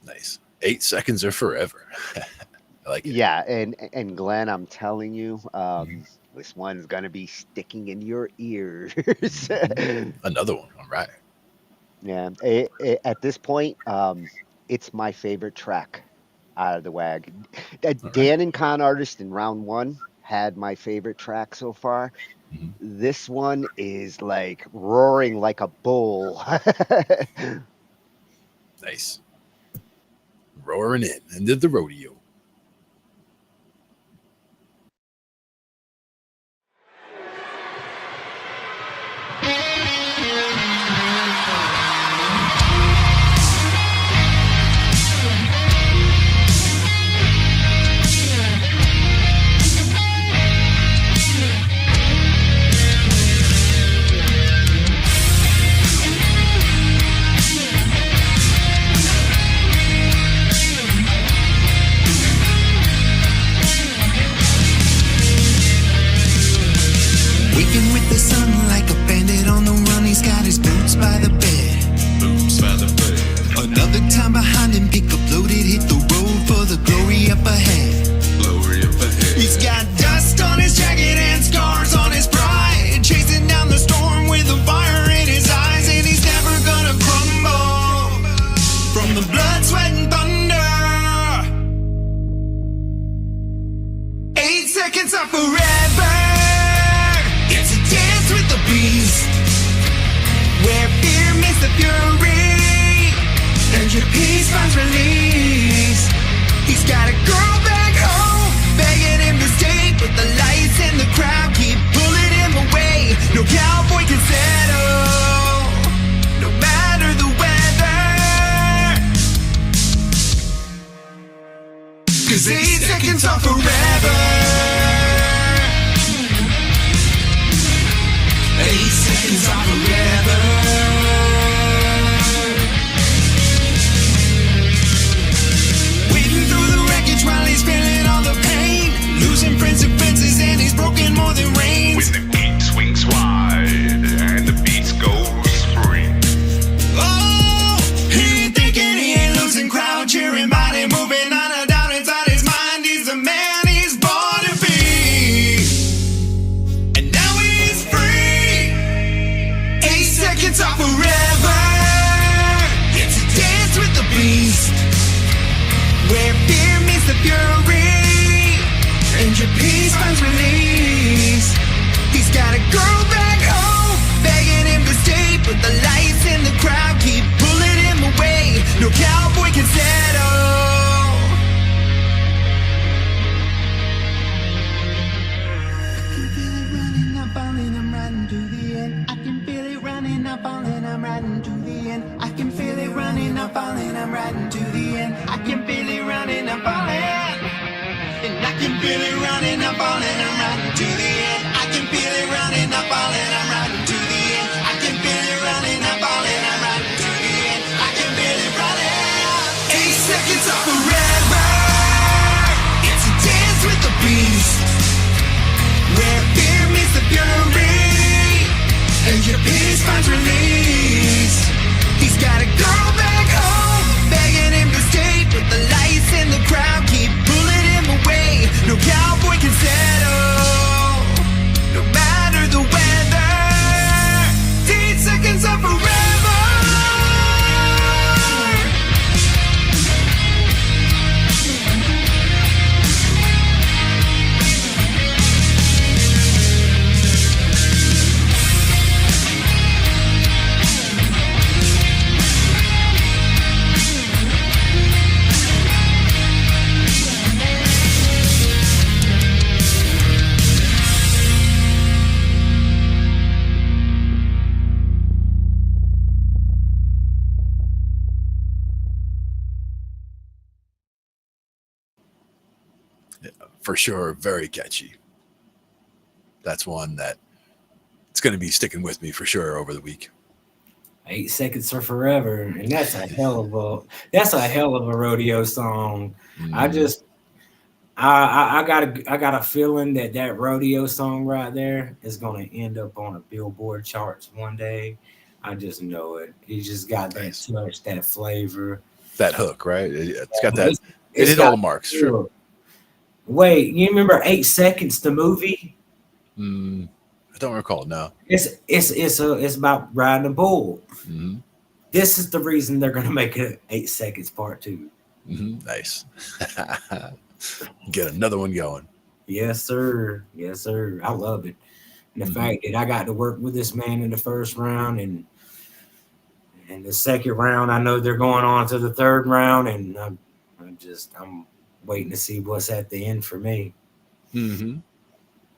Nice. 8 seconds or forever. I like it. Yeah, and Glenn, I'm telling you, this one's gonna be sticking in your ears. Another one. All right. Yeah. At this point, it's my favorite track out of the WAG. Dan and ConArtist in round 1 had my favorite track so far. This one is like roaring like a bull. Nice. Roaring in into the rodeo. for sure, very catchy. That's one that it's going to be sticking with me for sure over the week. 8 Seconds for Forever, and that's a hell of a rodeo song. I got a feeling that rodeo song right there is going to end up on a Billboard charts one day. I just know it. He just got that touch, that flavor, that hook, right? It's got that. It hit all the marks. Sure. Wait, you remember 8 Seconds, the movie? I don't recall. No. It's about riding a bull. Mm-hmm. This is the reason they're going to make it 8 Seconds Part 2. Mm-hmm. Nice. Get another one going. Yes, sir. Yes, sir. I love it. And the fact that I got to work with this man in the first round, and the second round, I know they're going on to the third round, and I'm waiting to see what's at the end for me. Mm-hmm.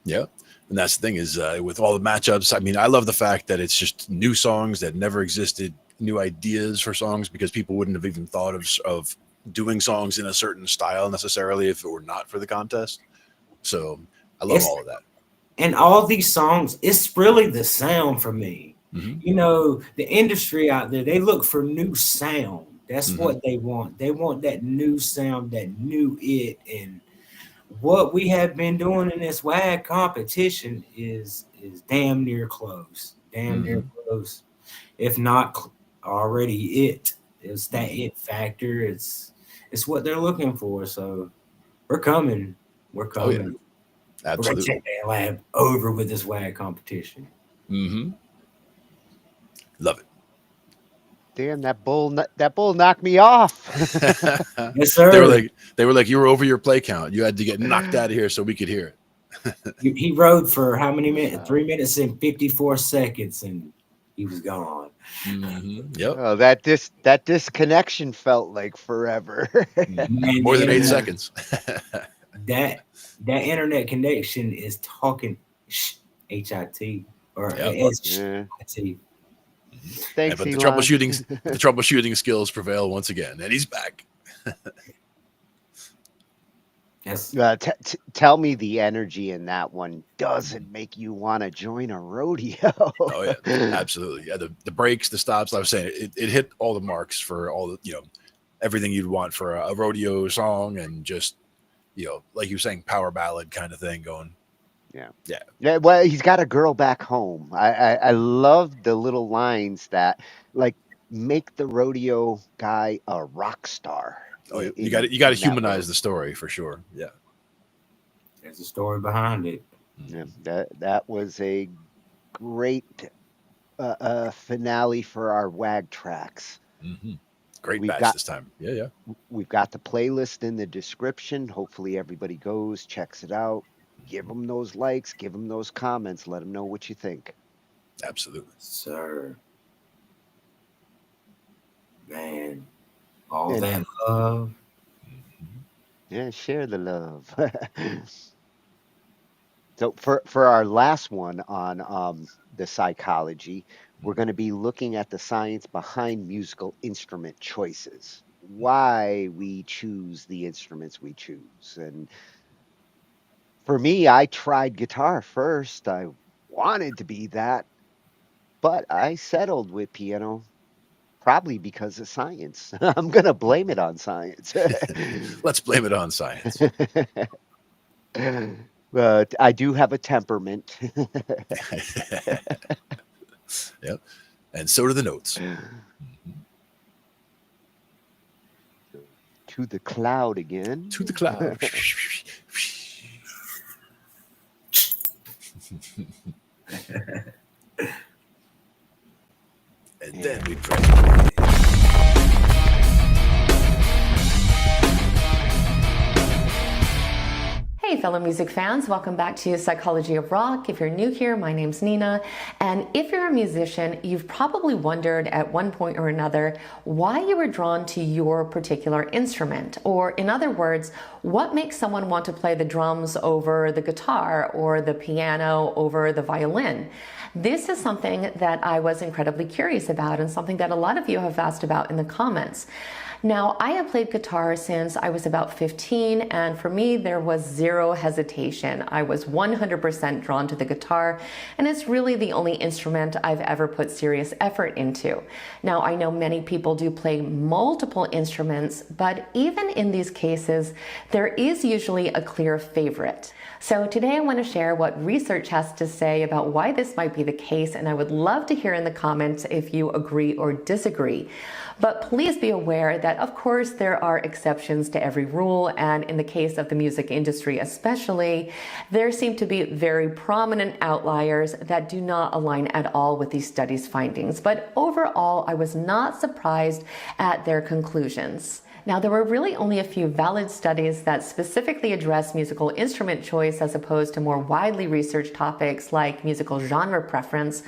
Yep. And that's the thing is with all the matchups, I mean, I love the fact that it's just new songs that never existed, new ideas for songs, because people wouldn't have even thought of doing songs in a certain style necessarily if it were not for the contest. So I love all of that. And all these songs, it's really the sound for me. Mm-hmm. You know, the industry out there, they look for new sound. That's what they want. They want that new sound, that new it. And what we have been doing in this WAG competition is damn near close. Damn near close. If not already it. It's that it factor. It's what they're looking for. So we're coming. We're coming. Oh, yeah. Absolutely. We're gonna take that lab over with this WAG competition. Mm-hmm. Love it. Damn, that bull knocked me off. Yes, sir. They were like, you were over your play count. You had to get knocked out of here so we could hear it. He rode for how many minutes? 3 minutes and 54 seconds, and he was gone. Mm-hmm. Yep. Oh, that disconnection felt like forever. More than 8 seconds. that internet connection is Talkin Shhh I.T or S-H-I-T. Thanks, but the Elon. troubleshooting skills prevail once again, and he's back. Yes. Tell me the energy in that one doesn't make you want to join a rodeo. Oh yeah, absolutely. Yeah, the breaks, the stops. I was saying it hit all the marks for all the everything you'd want for a rodeo song, and just like you were saying, power ballad kind of thing going. Yeah. Well, he's got a girl back home. I love the little lines that like make the rodeo guy a rock star. Oh, yeah. You got to humanize the story for sure. Yeah. There's a story behind it. Yeah, that was a great finale for our WAG tracks. Mm-hmm. Great batch this time. Yeah. We've got the playlist in the description. Hopefully everybody goes, checks it out. Give them those likes, give them those comments, let them know what you think. Absolutely. Sir. Man, all that love. Yeah, share the love. So for our last one on the psychology, we're going to be looking at the science behind musical instrument choices, why we choose the instruments we choose. And for me, I tried guitar first. I wanted to be that, but I settled with piano, probably because of science. I'm going to blame it on science. Let's blame it on science. But I do have a temperament. Yep. And so do the notes. To the cloud again. To the cloud. And then we pray. Hey fellow music fans, welcome back to Psychology of Rock. If you're new here, my name's Nina, and if you're a musician, you've probably wondered at one point or another why you were drawn to your particular instrument, or in other words, what makes someone want to play the drums over the guitar or the piano over the violin. This is something that I was incredibly curious about, and something that a lot of you have asked about in the comments. Now, I have played guitar since I was about 15, and for me, there was zero hesitation. I was 100% drawn to the guitar, and it's really the only instrument I've ever put serious effort into. Now, I know many people do play multiple instruments, but even in these cases, there is usually a clear favorite. So today I want to share what research has to say about why this might be the case, and I would love to hear in the comments if you agree or disagree. But please be aware that, of course, there are exceptions to every rule, and in the case of the music industry especially, there seem to be very prominent outliers that do not align at all with these studies' findings. But overall, I was not surprised at their conclusions. Now, there were really only a few valid studies that specifically address musical instrument choice as opposed to more widely researched topics like musical genre preference,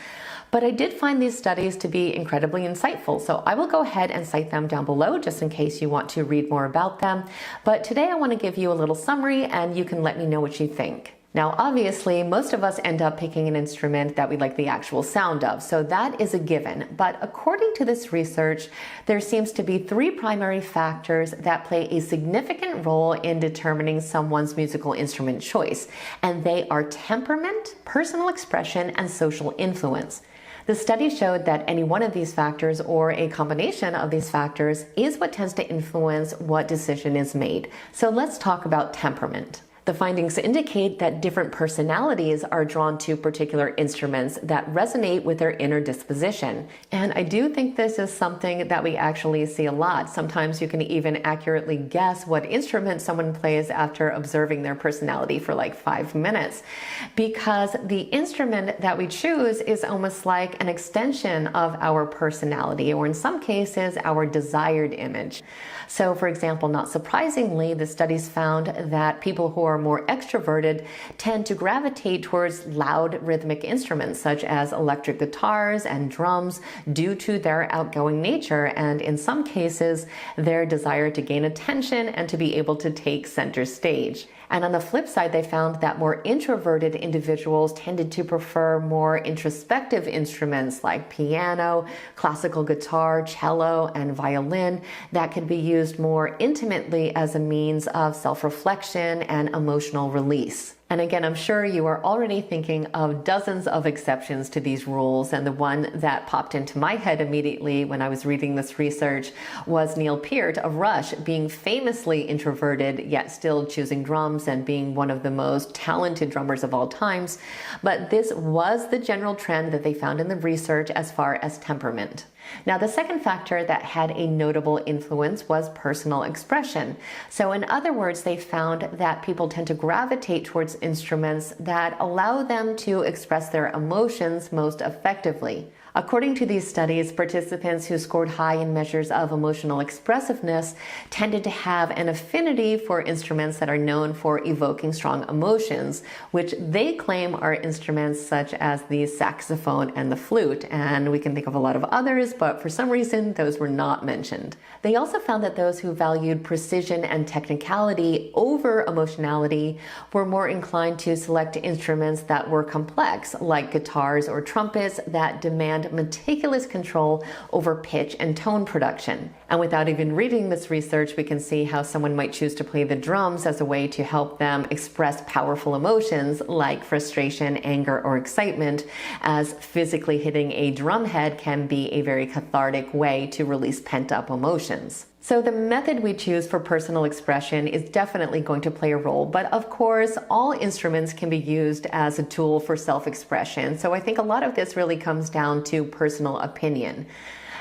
but I did find these studies to be incredibly insightful, so I will go ahead and cite them down below just in case you want to read more about them. But today I want to give you a little summary and you can let me know what you think. Now, obviously, most of us end up picking an instrument that we like the actual sound of, so that is a given. But according to this research, there seems to be three primary factors that play a significant role in determining someone's musical instrument choice, and they are temperament, personal expression, and social influence. The study showed that any one of these factors or a combination of these factors is what tends to influence what decision is made. So let's talk about temperament. The findings indicate that different personalities are drawn to particular instruments that resonate with their inner disposition. And I do think this is something that we actually see a lot. Sometimes you can even accurately guess what instrument someone plays after observing their personality for like 5 minutes. Because the instrument that we choose is almost like an extension of our personality, or in some cases, our desired image. So, for example, not surprisingly, the studies found that people who are more extroverted tend to gravitate towards loud rhythmic instruments such as electric guitars and drums due to their outgoing nature and, in some cases, their desire to gain attention and to be able to take center stage. And on the flip side, they found that more introverted individuals tended to prefer more introspective instruments like piano, classical guitar, cello, and violin that could be used more intimately as a means of self-reflection and emotional release. And again, I'm sure you are already thinking of dozens of exceptions to these rules, and the one that popped into my head immediately when I was reading this research was Neil Peart of Rush, being famously introverted yet still choosing drums and being one of the most talented drummers of all times. But this was the general trend that they found in the research as far as temperament. Now, the second factor that had a notable influence was personal expression. So in other words, they found that people tend to gravitate towards instruments that allow them to express their emotions most effectively. According to these studies, participants who scored high in measures of emotional expressiveness tended to have an affinity for instruments that are known for evoking strong emotions, which they claim are instruments such as the saxophone and the flute. And we can think of a lot of others, but for some reason, those were not mentioned. They also found that those who valued precision and technicality over emotionality were more inclined to select instruments that were complex, like guitars or trumpets that demand meticulous control over pitch and tone production. And without even reading this research, we can see how someone might choose to play the drums as a way to help them express powerful emotions like frustration, anger, or excitement, as physically hitting a drum head can be a very cathartic way to release pent-up emotions. So the method we choose for personal expression is definitely going to play a role, but of course, all instruments can be used as a tool for self-expression. So I think a lot of this really comes down to personal opinion.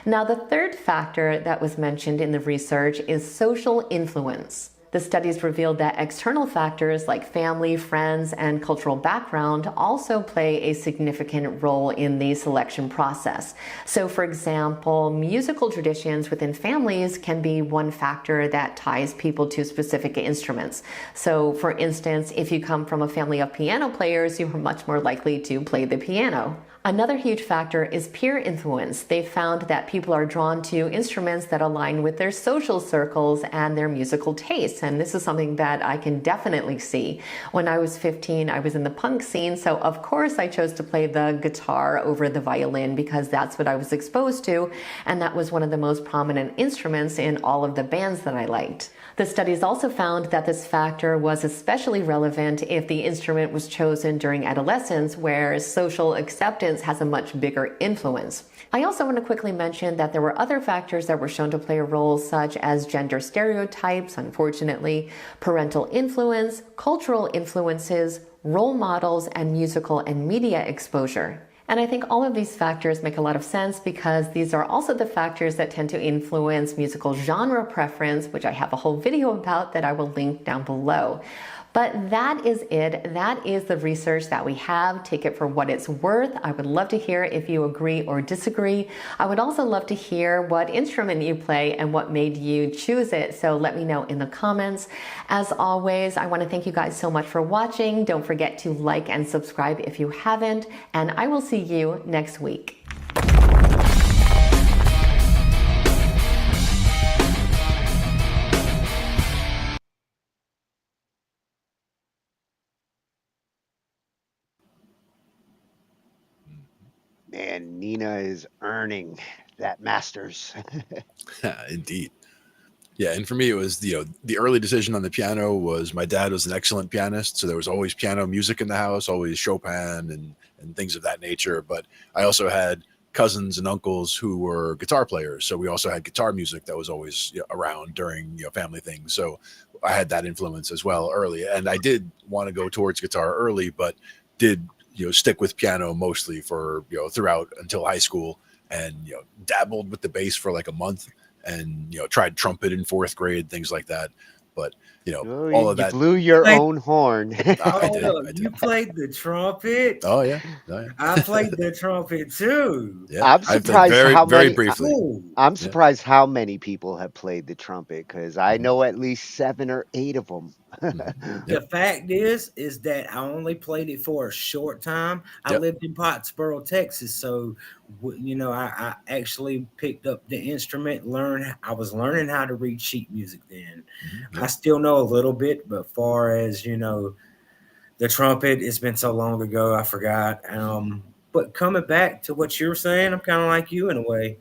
Now, the third factor that was mentioned in the research is social influence. The studies revealed that external factors like family, friends, and cultural background also play a significant role in the selection process. So, for example, musical traditions within families can be one factor that ties people to specific instruments. So, for instance, if you come from a family of piano players, you are much more likely to play the piano. Another huge factor is peer influence. They found that people are drawn to instruments that align with their social circles and their musical tastes. bass, and this is something that I can definitely see. When I was 15, I was in the punk scene, so of course I chose to play the guitar over the violin because that's what I was exposed to, and that was one of the most prominent instruments in all of the bands that I liked. The studies also found that this factor was especially relevant if the instrument was chosen during adolescence, where social acceptance has a much bigger influence. I also want to quickly mention that there were other factors that were shown to play a role, such as gender stereotypes, unfortunately, parental influence, cultural influences, role models, and musical and media exposure. And I think all of these factors make a lot of sense because these are also the factors that tend to influence musical genre preference, which I have a whole video about that I will link down below. But that is it. That is the research that we have. Take it for what it's worth. I would love to hear if you agree or disagree. I would also love to hear what instrument you play and what made you choose it. So let me know in the comments. As always, I want to thank you guys so much for watching. Don't forget to like and subscribe if you haven't. And I will see you next week. Man, Nina is earning that master's. Indeed. Yeah, and for me, it was the early decision on the piano was my dad was an excellent pianist, so there was always piano music in the house, always Chopin and things of that nature. But I also had cousins and uncles who were guitar players, so we also had guitar music that was always around during family things. So I had that influence as well early, and I did want to go towards guitar early, but did stick with piano mostly for throughout until high school, and dabbled with the bass for like a month, and tried trumpet in 4th grade, things like that. But all of that. You blew your own horn. I did. You played the trumpet? Oh yeah. I played the trumpet too. Yeah, I'm surprised how very many. briefly. I'm surprised how many people have played the trumpet, because I know at least 7 or 8 of them. The fact is that I only played it for a short time. I lived in Pottsboro, Texas, so I actually picked up the instrument. I was learning how to read sheet music then. I still know a little bit, but far as the trumpet, it's been so long ago, I forgot. But coming back to what you were saying, I'm kind of like you in a way.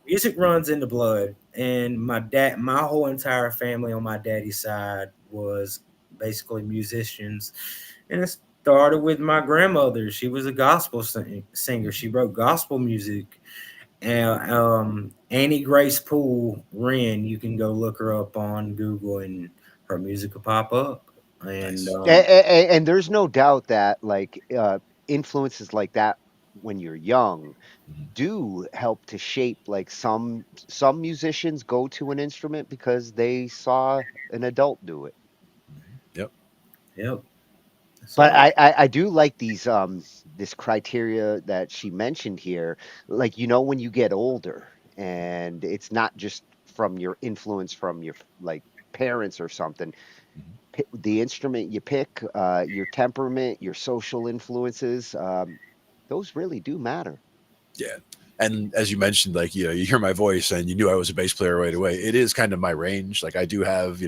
Music runs in the blood, and my whole entire family on my daddy's side was basically musicians, and it started with my grandmother. She was a gospel singer. She wrote gospel music. And Annie Grace Poole Wren, you can go look her up on Google, and her music will pop up. And there's no doubt that influences like that when you're young do help to shape, like some musicians go to an instrument because they saw an adult do it. Yep. But I do like these this criteria that she mentioned here. Like, when you get older, and it's not just from your influence from your parents or something. The instrument you pick, your temperament, your social influences, those really do matter. Yeah. And as you mentioned, you hear my voice and you knew I was a bass player right away. It is kind of my range. Like I do have,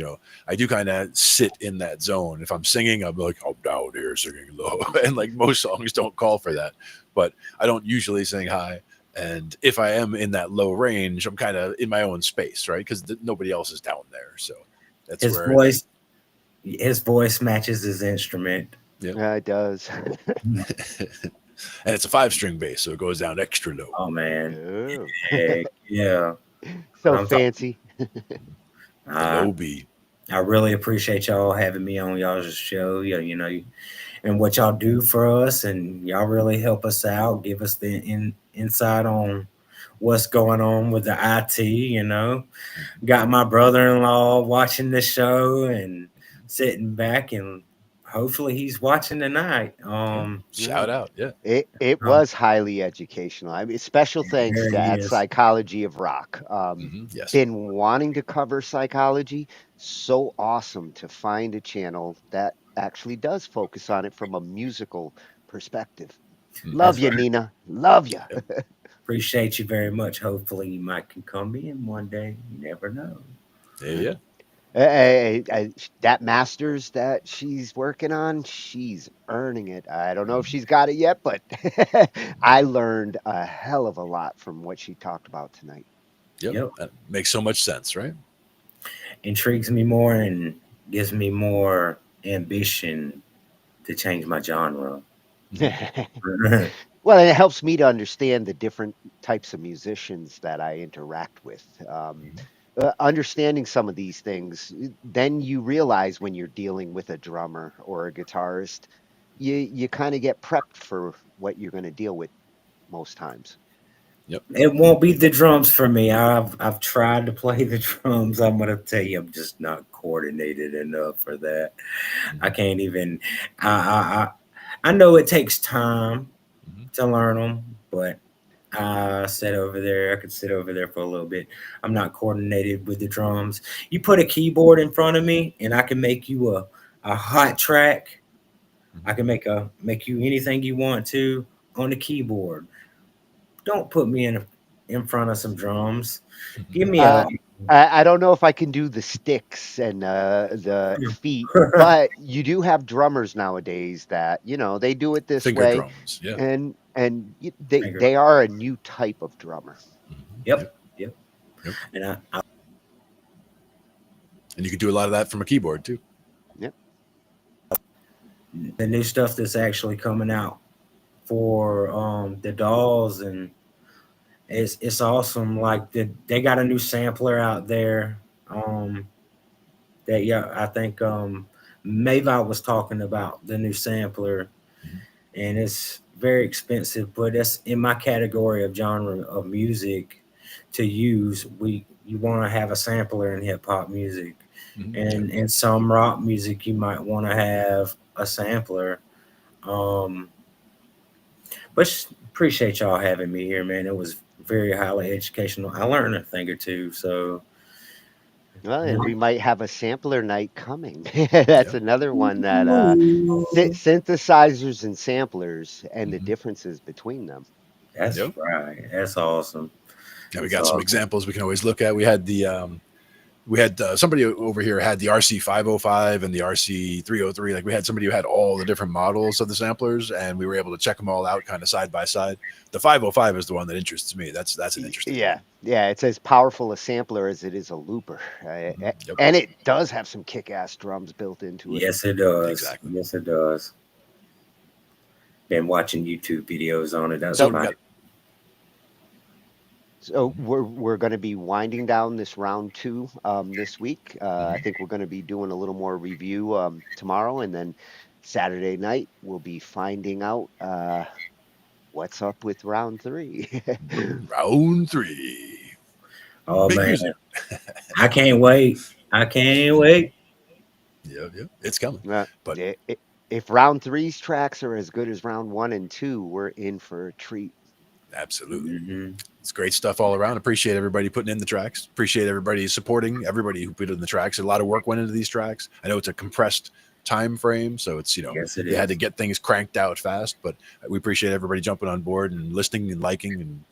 I do kind of sit in that zone. If I'm singing, I'm like, I'm down here singing low. And most songs don't call for that, but I don't usually sing high. And if I am in that low range, I'm kind of in my own space, right? Because nobody else is down there. So that's his voice matches his instrument. Yeah, it does. And it's a 5-string bass, so it goes down extra low. Oh man, Ooh. yeah, so fancy. Low B. I really appreciate y'all having me on y'all's show. And what y'all do for us, and y'all really help us out, give us the insight on what's going on with the IT. Got my brother-in-law watching the show and sitting back, and hopefully he's watching tonight. Shout out. Yeah. It was highly educational. I mean, special thanks to At Psychology of Rock. Yes. Been wanting to cover psychology. So awesome to find a channel that actually does focus on it from a musical perspective. Love you, Nina. Love you. Appreciate you very much. Hopefully you might can come in one day. You never know. Yeah. That masters that she's working on, she's earning it. I don't know if she's got it yet, but I learned a hell of a lot from what she talked about tonight. Yep. That makes so much sense, right? Intrigues me more and gives me more ambition to change my genre. Well, it helps me to understand the different types of musicians that I interact with. Understanding some of these things, then you realize when you're dealing with a drummer or a guitarist, you kind of get prepped for what you're going to deal with most times. Yep. It won't be the drums for me. I've tried to play the drums. I'm gonna tell you, I'm just not coordinated enough for that. I can't even. I know it takes time to learn them, but I sit over there. I could sit over there for a little bit. I'm not coordinated with the drums. You put a keyboard in front of me, and I can make you a hot track. I can make you anything you want to on the keyboard. Don't put me in front of some drums. Give me I don't know if I can do the sticks and the feet, but you do have drummers nowadays that they do it this Finger way, drums, yeah. and they are a new type of drummer. Yep. And you can do a lot of that from a keyboard too. Yep. The new stuff that's actually coming out for the dolls, and it's awesome. Like they got a new sampler out there. I think Mayvai was talking about the new sampler, and it's very expensive, but it's in my category of genre of music to use. You want to have a sampler in hip hop music, and in some rock music you might want to have a sampler. But appreciate y'all having me here, man. It was very highly educational. I learned a thing or two. So, well, and we might have a sampler night coming. That's another one that synthesizers and samplers and the differences between them. That's right. That's awesome. Yeah, we got some examples we can always look at. We had somebody over here had the RC 505 and the RC 303. Like we had somebody who had all the different models of the samplers, and we were able to check them all out kind of side by side. The 505 is the one that interests me. That's an interesting. Yeah. It's as powerful a sampler as it is a looper, and it does have some kick-ass drums built into it. Yes, it does. Exactly. Yes, it does. Been watching YouTube videos on it. So we're going to be winding down this round 2 this week. I think we're going to be doing a little more review tomorrow, and then Saturday night we'll be finding out what's up with round 3. Round 3. Oh man, I can't wait. Yeah, it's coming. But if round 3's tracks are as good as round 1 and 2, we're in for a treat. Absolutely. It's great stuff all around. Appreciate everybody putting in the tracks. Appreciate everybody supporting everybody who put in the tracks. A lot of work went into these tracks. I know it's a compressed time frame, so it's you had to get things cranked out fast, but we appreciate everybody jumping on board and listening and liking and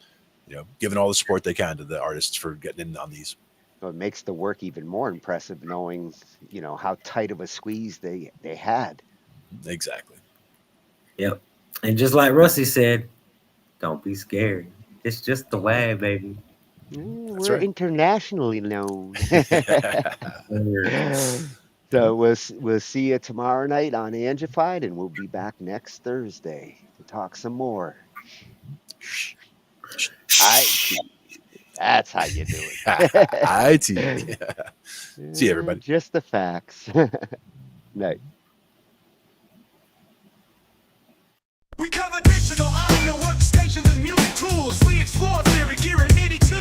giving all the support they can to the artists for getting in on these. So it makes the work even more impressive knowing how tight of a squeeze they had. Exactly. Yep. And just like Rusty said, don't be scared. It's just the WAG, baby. We're internationally known. So we'll see you tomorrow night on Angified, and we'll be back next Thursday to talk some more. I.T. That's how you do it. I.T. See you, everybody. Just the facts. Night. We cover digital audio workstations and music tools. We explore theory, gear at 82.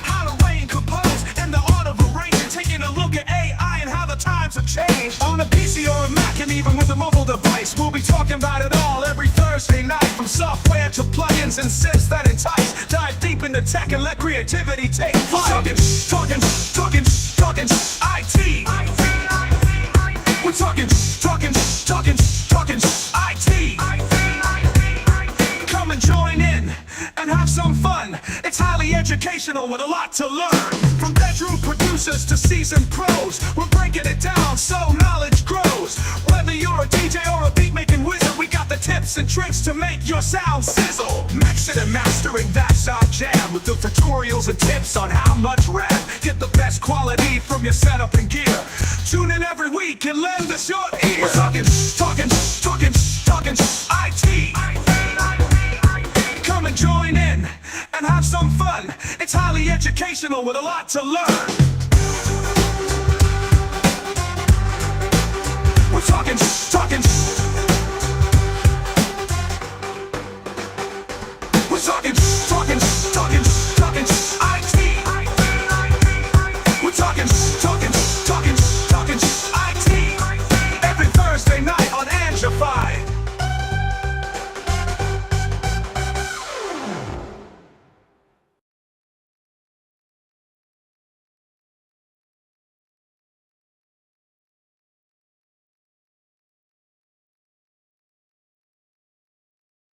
How to arrange, compose, and the art of arranging. Taking a look at AI and how the times have changed. On a PC or a Mac and even with a mobile device, we'll be talking about it all every Thursday night. From software to plugins and synths that entice. Dive deep into tech and let creativity take flight. Talkin IT. We're talking IT. Come and join in and have some fun. It's highly educational. educational with a lot to learn. From bedroom producers to seasoned pros, we're breaking it down so knowledge grows. Whether you're a DJ or a beat making wizard, we got the tips and tricks to make your sound sizzle. Mixing and mastering, that's our jam, with the tutorials and tips on how much rap. Get the best quality from your setup and gear. Tune in every week and lend us your ear. We're talking IT. Come and join in and have some fun. It's highly educational with a lot to learn. We're talking